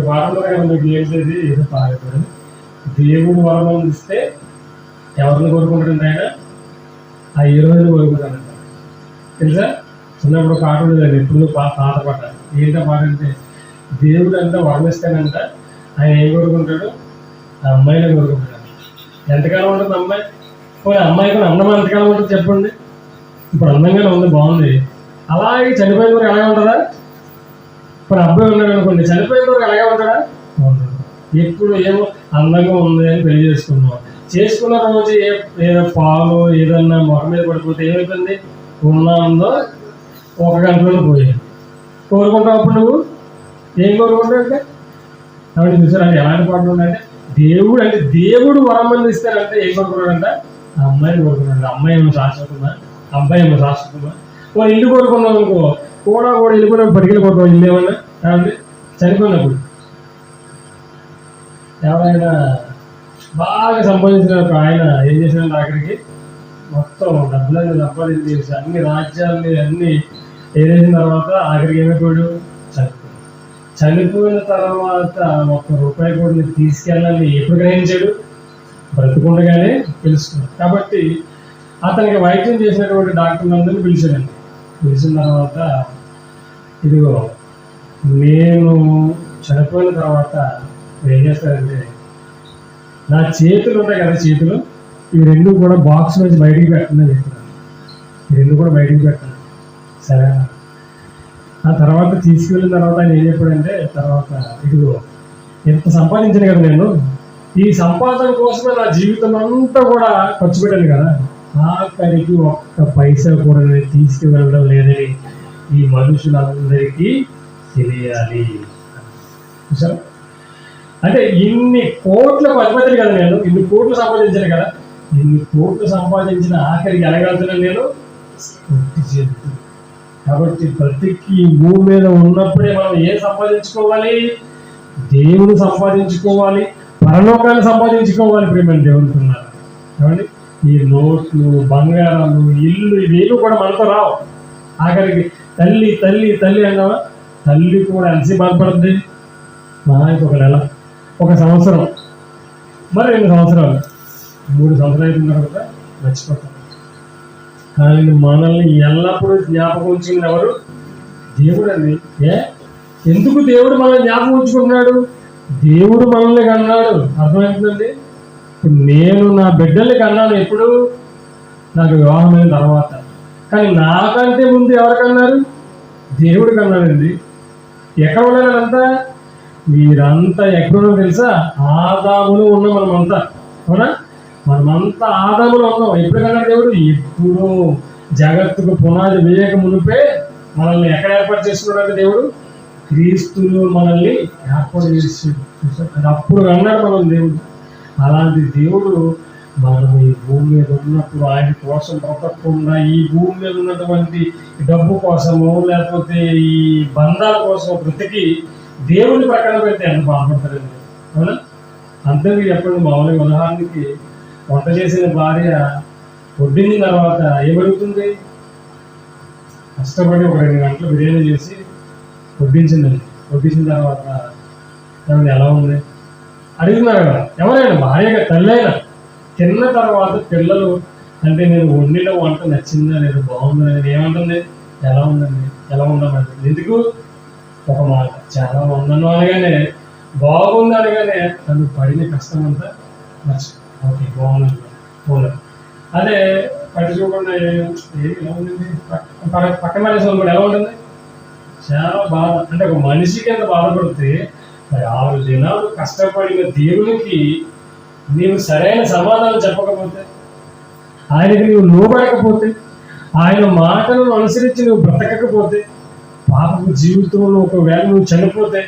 పాటలో మీకు ఏంటది? ఏదో పాడతాడు. దేవుడు వరం అందిస్తే ఎవరిని కోరుకుంటాడండి ఆయన? ఆ హీరోయిన్ కోరుకుంటాడంట. తెలుసా? చిన్నప్పుడు పాట ఉండేదండి, ఎప్పుడు పాట పాడాలి. ఏంటో పాట అంటే దేవుడు అంతా వరం ఆయన ఏం కోరుకుంటాడు? ఆ అమ్మాయినే కోరుకుంటాడు. ఎంతకాలం ఉంటుంది అమ్మాయి? పోనీ అమ్మాయి కూడా అందం ఎంతకాలం ఉంటుంది చెప్పండి? ఇప్పుడు అందంగానే ఉంది, బాగుంది. అలాగే చనిపోయిన వరకు అలాగే ఉంటుందా? ఇప్పుడు అబ్బాయి ఉన్నాడు అనుకోండి, చనిపోయిన వరకు అలాగే ఉంటాడా? ఎప్పుడు ఏమో అందంగా ఉంది అని పెళ్లి చేసుకున్న రోజు ఏదో పాలు ఏదన్నా మొహం మీద పడిపోతే ఏమైపోయింది? ఉందో 1 గంటలో పోయింది. కోరుకుంటావు అప్పుడు నువ్వు ఏం కోరుకుంటావు అంటే? కాబట్టి చూసారు అది ఎలాంటి పాటలు ఉన్నాయంటే దేవుడు వరం అందిస్తారంటే ఏం కోరుకున్నాడంట? ఆ అమ్మాయిని కోరుకున్నాడు. అమ్మాయి ఏమో శాశ్వతమా, అబ్బాయి ఏమో శాశ్వతమా? వాళ్ళు ఇల్లు కోరుకున్నాం అనుకో, కూడా వెళ్ళిపోయినప్పుడు పడికలు కోరుకోవాలి. ఇల్లు ఏమన్నా కాబట్టి చనిపోయినప్పుడు ఎవరైనా బాగా సంపాదించిన ఆయన ఏం చేశాడంటే ఆఖరికి మొత్తం డబ్బులన్నీ సంపాదించేసి అన్ని రాజ్యాలని అన్ని ఏదేసిన తర్వాత ఆఖరికి ఏమైపోయాడు? చనిపోయిన తర్వాత 1 రూపాయి కూడా తీసుకెళ్ళాలని ఎప్పుడు గ్రహించాడు? బ్రతుకుండగానే తెలుసుకున్నాడు. కాబట్టి అతనికి వైద్యం చేసినటువంటి డాక్టర్లందరినీ పిలిచాడండి. పిలిచిన తర్వాత ఇదిగో నేను చనిపోయిన తర్వాత ఏం చేస్తారంటే నా చేతులు ఉంటాయి కదా, చేతులు ఈ 2 కూడా బాక్స్ నుంచి బయటికి పెట్టండి అని చెప్తున్నాను. ఈ 2 కూడా బయటికి పెట్టండి సరే. ఆ తర్వాత తీసుకెళ్ళిన తర్వాత ఆయన ఏం చెప్పాడంటే, తర్వాత ఇదిగో ఎంత సంపాదించాను కదా నేను, ఈ సంపాదన కోసమే నా జీవితం అంతా కూడా ఖర్చు పెట్టాను కదా, ఆఖరికి 1 పైసా కూడా నేను తీసుకువెళ్ళడం లేదని ఈ మనుషులందరికీ తెలియాలి. చూసారా? అంటే ఇన్ని కోట్లకు అధిపతులు కదా నేను, ఇన్ని కోట్లు సంపాదించాను కదా, ఇన్ని కోట్లు సంపాదించిన ఆఖరికి ఎలాగలుగుతున్నాను నేను? కాబట్టి బ్రతికి భూమి మీద ఉన్నప్పుడే మనం ఏం సంపాదించుకోవాలి? దేవుని సంపాదించుకోవాలి, పరలోకాన్ని సంపాదించుకోవాలి. ప్రేమ దేవుడుతున్నారు కాబట్టి ఈ నోట్లు, బంగారాలు, ఇల్లు ఇవేవి కూడా మనతో రావు. ఆఖరికి తల్లి తల్లి తల్లి అన్నావా, తల్లి కూడా ఎంత బాధపడుతుంది? మనకి 1 నెల, 1 సంవత్సరం, మరి 2 సంవత్సరాలు, 3 సంవత్సరాలు అయిన తర్వాత మర్చిపోతాం. కానీ మనల్ని ఎల్లప్పుడూ జ్ఞాపకం ఉంచుకుని ఎవరు? దేవుడు అండి. ఎందుకు దేవుడు మనల్ని జ్ఞాపకం ఉంచుకుంటున్నాడు? దేవుడు మనల్ని కన్నాడు. అర్థమవుతుందండి? ఇప్పుడు నేను నా బిడ్డల్ని కన్నాను ఎప్పుడు? నాకు వివాహమైన తర్వాత. కానీ నాకంటే ముందు ఎవరు కన్నారు? దేవుడు కన్నాడండి. ఎక్కడ ఉన్నారంతా? వీరంతా ఎక్కడున్నా తెలుసా? ఆదాములో ఉన్నాం మనమంతా. అవునా? మనమంతా ఆదాములో ఉన్నాం. ఎప్పుడు కన్నాడు దేవుడు? ఎప్పుడో జగత్తుకు పునాది వేయక మునిపే మనల్ని ఎక్కడ ఏర్పాటు చేసుకున్నాడు దేవుడు? క్రీస్తులో మనల్ని ఏర్పాటు చేసి అప్పుడు అన్నాడు మనం దేవుడు. అలాంటి దేవుడు మనం ఈ భూమి మీద ఉన్నప్పుడు ఆయన కోసం బ్రతకకుండా ఈ భూమి మీద ఉన్నటువంటి డబ్బు కోసము లేకపోతే ఈ బంధాల కోసం బ్రతికి దేవుని ప్రక్కన పెడితే ఎంత బాధపడతారండి. అవునా? అంతేందుకు చెప్పండి, మామూలుగా ఉదాహరణకి వంట చేసిన భార్య వడ్డించిన తర్వాత ఏమడుగుతుంది? కష్టపడి 2 గంటలు బిర్యానీ చేసి వడ్డించిందండి. వడ్డించిన తర్వాత ఏమన్నా ఎలా ఉంది అడుగుతున్నారు కదా. ఎవరైనా భార్యగా తల్లి అయినా తిన్న తర్వాత పిల్లలు అంటే నేను వండిన వంట నచ్చిందా లేదా, బాగుందా అనేది ఏమంటుంది? ఎలా ఉందండి, ఎలా ఉండమండి. ఎందుకు? ఒక మాట చాలా ఉందను అనగానే, బాగుంది అనగానే తను పడిన కష్టం అంతా ఓకే బాగుంది పోలేదు. అదే పట్టి చూడకుండా ఎలా ఉందండి పక్కన మనిషి కూడా ఎలా ఉంటుంది? చాలా బాధ. అంటే ఒక మనిషికి ఎంత బాధపడితే మరి 6 దినాలు కష్టపడిన దేవునికి నీవు సరైన సమాధానం చెప్పకపోతే, ఆయనకి నీవు లోబడకపోతే, ఆయన మాటలను అనుసరించి నువ్వు బ్రతకకపోతే, పాపపు జీవితంలో ఒకవేళ నువ్వు చనిపోతే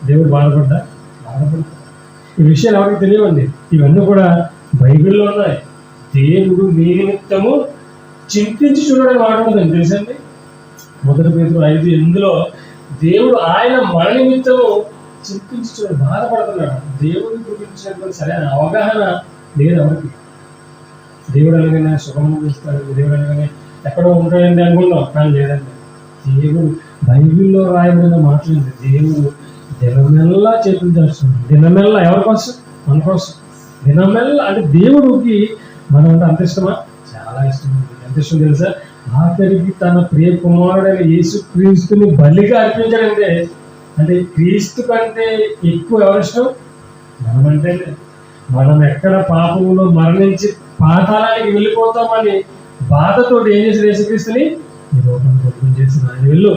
దేవుడు బాధపడ్డా? ఈ విషయాలు ఎవరికి తెలియవండి. ఇవన్నీ కూడా బైబిల్లో ఉన్నాయి. దేవుడు మీ నిమిత్తము చింతించి చూడడానికి వాడుతుందని తెలుసండి. 1 పేతురు 5:8 దేవుడు ఆయన మన నిమిత్తము చింతించి చూడడం బాధపడుతున్నాడు. దేవుడిని గురించినటువంటి సరైన అవగాహన లేదు ఎవరికి. దేవుడు అనగానే సుఖం చేస్తాడు, దేవుడు అనగానే ఎక్కడో ఉంటాడండి అనుకున్నాం, కానీ లేదండి. దేవుడు బైబిల్లో రాయబడిన మాటలండి. దేవుడు దినమెల్లా చేతులు చేస్తున్నాడు. దినమెల్లా ఎవరి కోసం? మన కోసం. దినమెల్లా అంటే దేవుడికి మనం అంటే అంత ఇష్టమా? చాలా ఇష్టం. ఎంత ఇష్టం తెలుసా? ఆఖరికి తన ప్రియ కుమారుడైన యేసు క్రీస్తుని బలిగా అర్పించాడంటే, అంటే క్రీస్తు కంటే ఎక్కువ ఎవరిష్టం? మనమంటే మనం ఎక్కడ పాపంలో మరణించి పాతాళానికి వెళ్ళిపోతామని బాధతో ఏం చేసి యేసుక్రీస్తుని ఈ లోకానికి ఒప్పించేసిన ఆయన వెళ్ళు.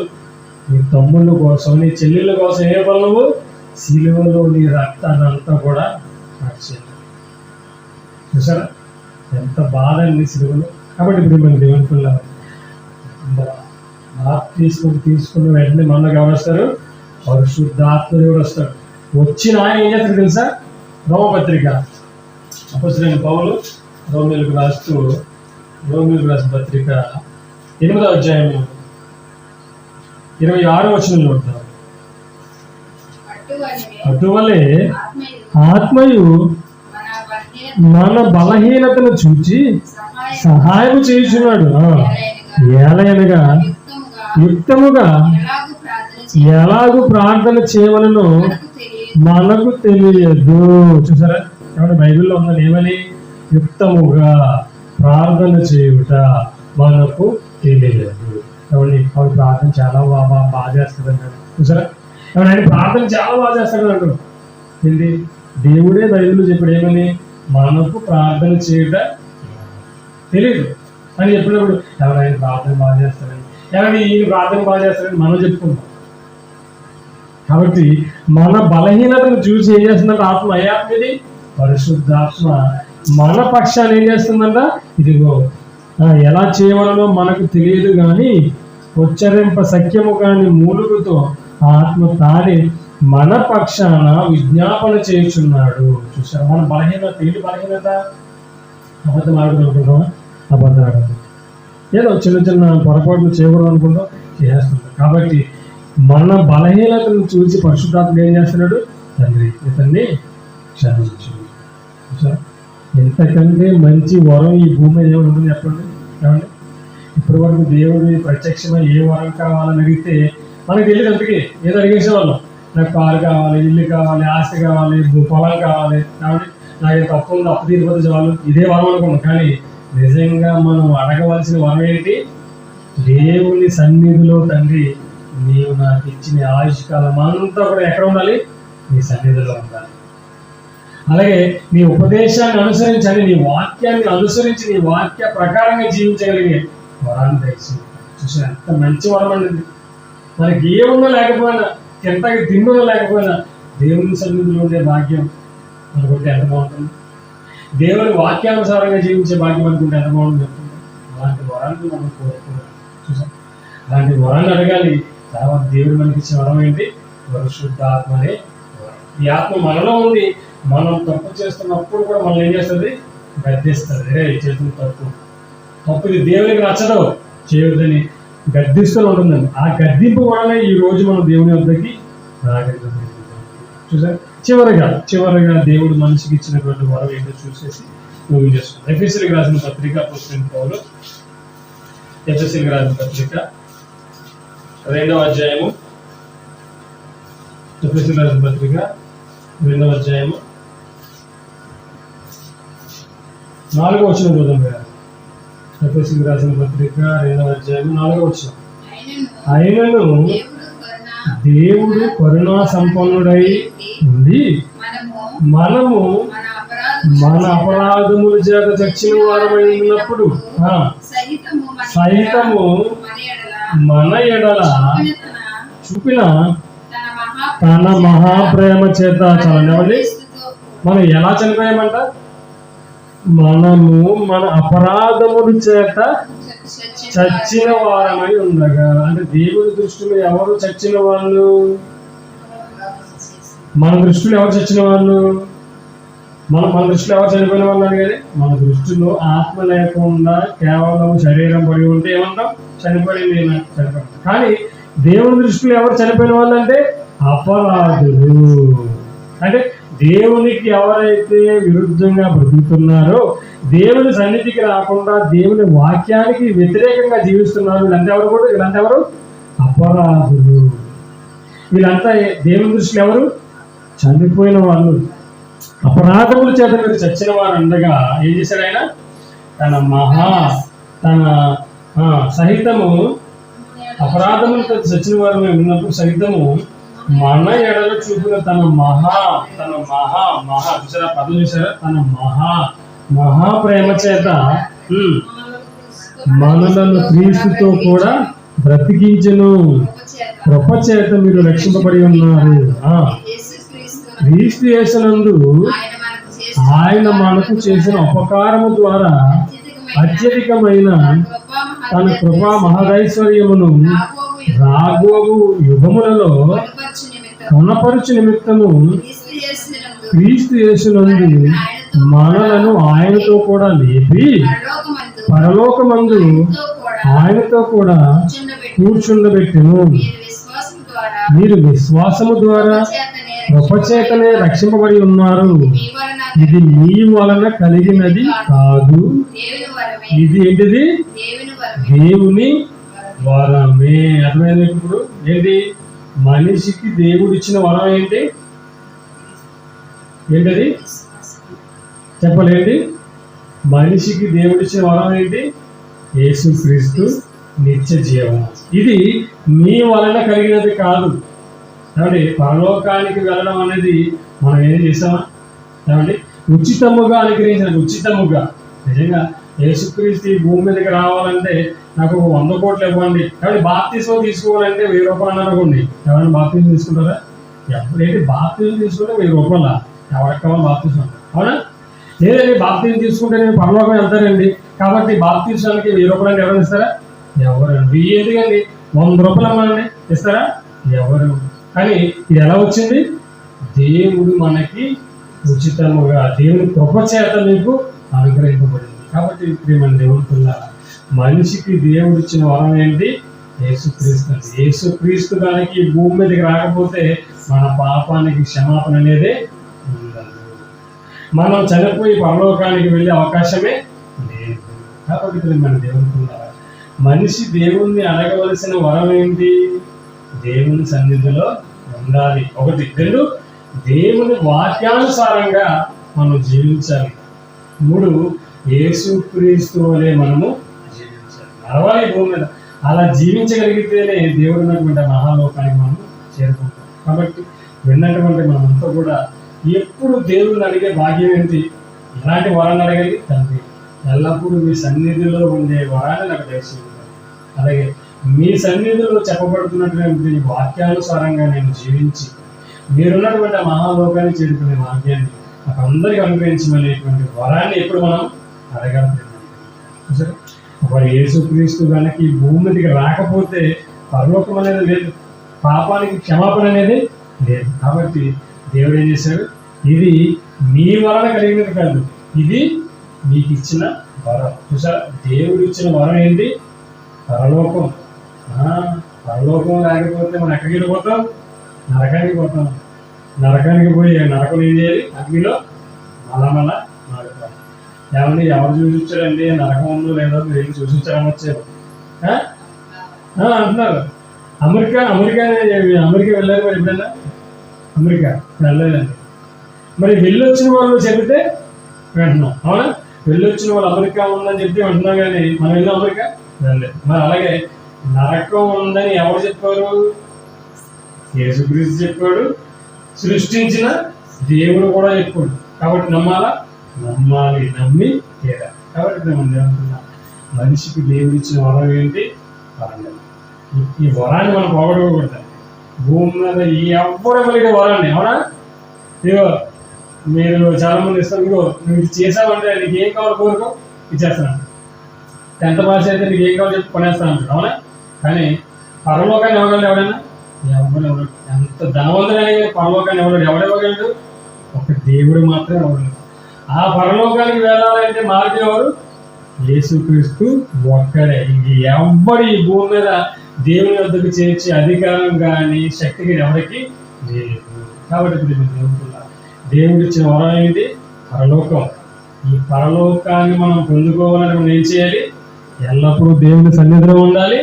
నీ తమ్ముళ్ళ కోసం, నీ చెల్లెళ్ళ కోసం ఏ పనులు? శిలువలో నీ రక్తాన్ని అంతా కూడా మార్చేయాలి. చూసారా ఎంత బాధ అండి శిలువలో. కాబట్టి ఇప్పుడు మన దేవుని పిల్లలు తీసుకున్న వెంటనే మనకు ఎవరు వస్తారు? పరిశుద్ధాత్మ దేవుడు వస్తాడు. వచ్చిన ఆయన ఏం చేస్తారు తెలుసా? రోమపత్రిక అపొస్తలుడైన పౌలు రోమీయులకు రాసిన పత్రిక 8వ అధ్యాయము 26వ వచనంలో ఉంటారు. అటువలే ఆత్మయు మన బలహీనతను చూచి సహాయం చేయుచున్నాడు. ఏలయనగా యుక్తముగా ఎలాగూ ప్రార్థన చేయవలనో మనకు తెలియదు. చూసారా కాబట్టి బైబిల్లో ఉన్నది ఏమని? యుక్తముగా ప్రార్థన చేయుట మనకు తెలియదు. కాబట్టి ఆవిడ ప్రార్థన చాలా బాగా చేస్తుంది అన్నాడు. చూసారా కాబట్టి ఆయన ప్రార్థన చాలా బాగా చేస్తాడు అంటారు. ఏంటి? దేవుడే బైబిల్లో చెప్పాడు ఏమని? మనకు ప్రార్థన చేయుట తెలియదు అని చెప్పినప్పుడు ఎవరైనా ప్రార్థన బాగా చేస్తారని, ఎవరైనా ఈ ప్రార్థన బాగా చేస్తారని మనం చెప్పుకుంటాం. కాబట్టి మన బలహీనతను చూసి ఏం చేస్తుందంటే ఆత్మ, ఏ ఆత్మ ఇది? పరిశుద్ధాత్మ మన పక్షాన్ని ఏం చేస్తుందంట? ఇదిగో ఎలా చేయవలనో మనకు తెలియదు కానీ ఉచ్చరింప సఖ్యము కాని మూలుగుతో ఆత్మ తానే మన పక్షాన విజ్ఞాపన చేయుచున్నాడు. చూసారా మన బలహీనత ఏంటి? బలహీనత అబద్ధం ఆడుకుంటున్నాం, అబద్ధం ఆడుకుంటాం, ఏదో చిన్న పొరపాట్లు చేయకూడదు అనుకుంటాం, చేస్తుంటాం. కాబట్టి మన బలహీనతను చూసి పరిశుద్ధాత్మ ఏం చేస్తున్నాడు? తండ్రి ఇతన్ని క్షమించు. ఎంతకంటే మంచి వరం ఈ భూమి మీద ఏమైనా ఉంటుంది చెప్పండి. ఏమండి ఇప్పటి వరకు దేవుడి ప్రత్యక్షమై ఏ వరం కావాలని అడిగితే మనకు తెలియదు. అందుకే ఏదో అడిగేసే వాళ్ళం, నాకు కారు కావాలి, ఇల్లు కావాలి, ఆస్తి కావాలి, పొలం కావాలి, కాబట్టి నాకు తప్పు ఉంది, అప్పు తీరిపోతే చాలు, ఇదే వరం అనుకున్నాం. కానీ నిజంగా మనం అడగవలసిన వరం ఏంటి? దేవుని సన్నిధిలో తండ్రి నీవు నాకు ఇచ్చిన ఆయుష్కాలం అంతా కూడా ఎక్కడ ఉండాలి? నీ సన్నిధిలో ఉండాలి. అలాగే నీ ఉపదేశాన్ని అనుసరించాలి, నీ వాక్యాన్ని అనుసరించి నీ వాక్య ప్రకారంగా జీవించగలిగే వరాన్ని దయచేసి. చూసిన ఎంత మంచి వరం అండి. మనకి ఏమున్నా లేకపోయినా, ఎంతగా తిన్నున్నా లేకపోయినా దేవుని సన్నిధిలో ఉండే భాగ్యం అనుకుంటే ఎంత బాగుంటుంది. దేవుని వాక్యానుసారంగా జీవించే భాగ్యం అనుకుంటే ఎంత బాగుంటుంది చెప్తుంది. అలాంటి వరాన్ని మనం కోరుకోవాలి. చూసాం అలాంటి వరాన్ని అడగాలి. తర్వాత దేవుడు మనకి ఇచ్చిన వరం ఏంటి? పరిశుద్ధాత్మనే వరం. ఈ ఆత్మ మనలో ఉంది. మనం తప్పు చేస్తున్నప్పుడు కూడా మనం ఏం చేస్తుంది? గద్దిస్తుంది. రే చేతులు తప్పు ఇది దేవునికి నచ్చదు, చేయొద్దని గద్దిస్తూ ఉంటుందండి. ఆ గద్దింపు వలన ఈ రోజు మనం దేవుని వద్దకి రాగలుగుతాం. చూసారు చివరిగా దేవుడు మనిషికి ఇచ్చినటువంటి వరం ఏంటో చూసేసి మూవీ చేస్తున్నాం. ఎఫెసీయులకు రాసిన పత్రిక అపొస్తలుడైన పౌలు ఎఫెసీయులకు రాసిన పత్రిక 2వ అధ్యాయము, ఎఫెసీయులకు రాసిన పత్రిక 2వ అధ్యాయము 4వ వచనం చూద్దాం. ఎఫెసీయులకు రాసిన పత్రిక 2వ అధ్యాయం 4వ వచనం. ఆయనను దేవుడు కరుణా సంపన్నుడై ఉండి మనము మన అపరాధముల చేత చచ్చిన వారమై ఉన్నప్పుడు సహితము మన ఎడల చూపిన తన మహాప్రేమ చేత చల్లనివ్వండి. మనం ఎలా చనిపోయామంట? మనము మన అపరాధముల చేత చచ్చిన వారమై ఉండగా. అంటే దేవుడి దృష్టిలో ఎవరు చచ్చిన వాళ్ళు? మన దృష్టిలో ఎవరు చచ్చిన వాళ్ళు? మన దృష్టిలో ఎవరు చనిపోయిన వాళ్ళు అడిగారు? మన దృష్టిలో ఆత్మ లేకుండా కేవలం శరీరం పడి ఉంటే ఏమంటాం? చనిపోయింది, చనిపోయింది. కానీ దేవుని దృష్టిలో ఎవరు చనిపోయిన వాళ్ళు అంటే అపరాధులు. అంటే దేవునికి ఎవరైతే విరుద్ధంగా బ్రతుకుతున్నారో, దేవుని సన్నిధికి రాకుండా దేవుని వాక్యానికి వ్యతిరేకంగా జీవిస్తున్నారు, వీళ్ళంతా ఎవరు? అపరాధులు. వీళ్ళంతా దేవుని దృష్టిలో ఎవరు? చనిపోయిన వాళ్ళు. అపరాధముల చేత మీరు చచ్చిన వారు ఉండగా ఏం చేశాడు ఆయన? తన సహితము అపరాధములతో చచ్చిన వారు మేము ఉన్నప్పుడు సహితము మన ఎడల చూపిన తన మహా చూసారా? పదం చూసారా? తన మహా ప్రేమ చేత మనలను క్రీస్తుతో కూడా బ్రతికించెను. కృప చేత మీరు రక్షింపబడి ఉన్నారు. క్రీస్తు యేసునందు ఆయన మనకు చేసిన ఉపకారము ద్వారా అత్యధికమైన తన కృపా మహదైశ్వర్యమును రాబోవు యుగములలో కనపరచు నిమిత్తము క్రీస్తు యేసునందు మనలను ఆయనతో కూడా లేపి పరలోకమందు ఆయనతో కూడా కూర్చుండబెట్టెను. మీరు విశ్వాసము ద్వారా కృపచేతనే రక్షింపబడి ఉన్నారు. ఇది మీ వలన కలిగినది కాదు, ఇది ఏంటిది? దేవుని వరమే. అర్థమైంది ఇప్పుడు? ఏంటి? మనిషికి దేవుడు ఇచ్చిన వరం ఏంటి? ఏంటది? చెప్పలేండి. మనిషికి దేవుడు ఇచ్చిన వరం ఏంటి? యేసుక్రీస్తు నిత్య జీవం. ఇది మీ వలన కలిగినది కాదు. కాబట్టి పరలోకానికి వెళ్ళడం అనేది మనం ఏం చేసామా? కాబట్టి ఉచితముగా అనుగ్రహించిన, ఉచితముగా. నిజంగా యేసుక్రీస్తు ఈ భూమి మీదకి రావాలంటే నాకు 100 కోట్లు ఇవ్వండి, కాబట్టి బాప్తిస్మం తీసుకోవాలంటే 1000 రూపాయలు అనుకోండి. ఎవరైనా బాప్తిస్మం తీసుకుంటారా? ఎప్పుడైతే బాప్తిస్మం తీసుకుంటే 1000 రూపాయల ఎవరికి కావాలి బాప్తిస్మం? అవునా? లేదండి బాప్తిస్మం తీసుకుంటే నేను పరలోకం వెళ్తానండి, కాబట్టి బాప్తిస్మానికి 1000 రూపాయలు ఎవరైనా ఇస్తారా? ఎవరు? ఎందుకండి 100 రూపాయలు అమ్మాలండి, ఇస్తారా? ఎవరు? కానీ ఇది ఎలా వచ్చింది? దేవుడు మనకి ఉచితముగా, దేవుని కృప చేత మీకు అనుగ్రహింపబడింది. కాబట్టి ప్రియమైన దేవుడుకున్న మనిషికి దేవుడు ఇచ్చిన వరం ఏంటి? యేసుక్రీస్తు. యేసుక్రీస్తు దానికి భూమి మీదకి రాకపోతే మన పాపానికి క్షమాపణ అనేది ఉండదు. మనం చనిపోయి పరలోకానికి వెళ్ళే అవకాశమే లేదు. కాబట్టి ప్రియమైన దేవుడుకున్న మనిషి దేవుణ్ణి అడగవలసిన వరం ఏంటి? దేవుని సన్నిధిలో ఉండాలి. 1. 2, దేవుని వాక్యానుసారంగా మనం జీవించాలి. 3, యేసుక్రీస్తు వలె మనము జీవించాలి. నడవాలి భూమి మీద. అలా జీవించగలిగితేనే దేవుడు ఉన్నటువంటి మహాలోకానికి మనం చేరుకుంటాం. కాబట్టి విన్నటువంటి మనమంతా కూడా ఎప్పుడు దేవుడిని అడిగే భాగ్యం ఏంటి? ఇలాంటి వరాన్ని అడగాలి. తండ్రి, ఎల్లప్పుడూ మీ సన్నిధిలో ఉండే వరాన్ని నాకు దయచేయండి. అలాగే మీ సన్నిధిలో చెప్పబడుతున్నటువంటి వాక్యానుసారంగా నేను జీవించి మీరున్నటువంటి మహాలోకాన్ని చేరుకునే భాగ్యాన్ని నాకు అందరికీ అనుగ్రహించమనేటువంటి వరాన్ని ఎప్పుడు మనం అడగాలి. మరి యేసుక్రీస్తు కనుక ఈ భూమి మీదకి రాకపోతే పరలోకం అనేది లేదు, పాపానికి క్షమాపణ అనేది లేదు. కాబట్టి దేవుడు ఏం చేశాడు? ఇది మీ వలన కలిగినది కాదు, ఇది మీకు ఇచ్చిన వరం. చూసారా? దేవుడు ఇచ్చిన వరం ఏంటి? పరలోకం. పరలోకం లేకపోతే మనం ఎక్కడికి వెళ్ళిపోతాం? నరకానికి పోతాం. నరకానికి పోయి నరకం ఏం చేయాలి? అగ్నిలో మళ్ళా మారుతాం. ఏమని ఎవరు చూపించారండి నరకం ఉందో లేదో మీరు ఏం చూపించారని వచ్చారు అంటున్నారు. అమెరికా వెళ్ళారు మరి ఎప్పుడైనా? అమెరికా వెళ్ళలేదండి. మరి వెళ్ళొచ్చిన వాళ్ళు చెబితే వింటున్నాం. అవునా? వెళ్ళొచ్చిన వాళ్ళు అమెరికా ఉందని చెప్పి వింటున్నాం, కానీ మనం వెళ్ళాం అమెరికా వెళ్ళలేదు. మరి అలాగే నరకం ఉందని ఎవరు చెప్పారు? యేసుక్రీస్తు చెప్పాడు, సృష్టించిన దేవుడు కూడా చెప్పాడు. కాబట్టి నమ్మాలి, నమ్మి తీరాలి. కాబట్టి మేము ఏమంటున్నాం? మనిషికి దేవుడు ఇచ్చిన వరం ఏంటి? వరం. ఈ వరాన్ని మనం పోగొట్టుకోకూడదు. భూమి మీద ఎవరు ఇవ్వలేడు వరాన్ని, అవునా? ఇగో మీరు చాలా మంది ఇస్తారు, ఇగో నువ్వు ఇది చేసావంటే నీకు ఏం కావాలి కోరుకో ఇచ్చేస్తున్నాను. 10th పాస్ అయితే నీకు ఏం కావాలి చెప్పి కొనేస్తాను అంటాడు, అవునా? కానీ పరలోకాన్ని ఇవ్వగలడు ఎవడైనా? ఎవరు ఎంత ధనవంతుడైనా పరలోకాన్ని ఎవడెవ్వగలడు? ఒక దేవుడు మాత్రమే ఇవ్వగలడు. ఆ పరలోకానికి వెళ్ళాలంటే మార్గం ఎవరు? యేసుక్రీస్తు ఒక్కడే. ఇంక ఎవ్వడు ఈ భూమి మీద దేవుని వద్దకు చేర్చి అధికారం కానీ శక్తి కానీ ఎవరికి లేదు. కాబట్టి దేవుడు ఇచ్చిన వరం ఏంటి? పరలోకం. ఈ పరలోకాన్ని మనం పొందుకోవాలని మనం ఏం చేయాలి? ఎల్లప్పుడూ దేవుని సన్నిధిలో ఉండాలి.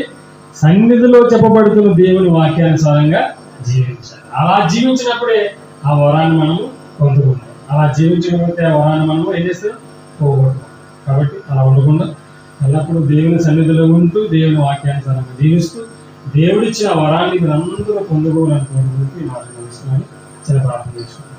సన్నిధిలో చెప్పబడుతున్న దేవుని వాక్యానుసారంగా జీవించాలి. అలా జీవించినప్పుడే ఆ వరాన్ని మనము పొందుకుంటాం. అలా జీవించకపోతే ఆ వరాన్ని మనము ఏం చేస్తాం? పోగొడతాం. కాబట్టి అలా ఉండకుండా ఎల్లప్పుడూ దేవుని సన్నిధిలో ఉంటూ దేవుని వాక్యానుసారంగా జీవిస్తూ దేవుడిచ్చిన వరాన్ని మీరు అందరూ పొందుకోవాలని కోరుకుంటూ ఈ మాట ముగిస్తున్నాను. చిన్న ప్రార్థన చేసుకుంటాం.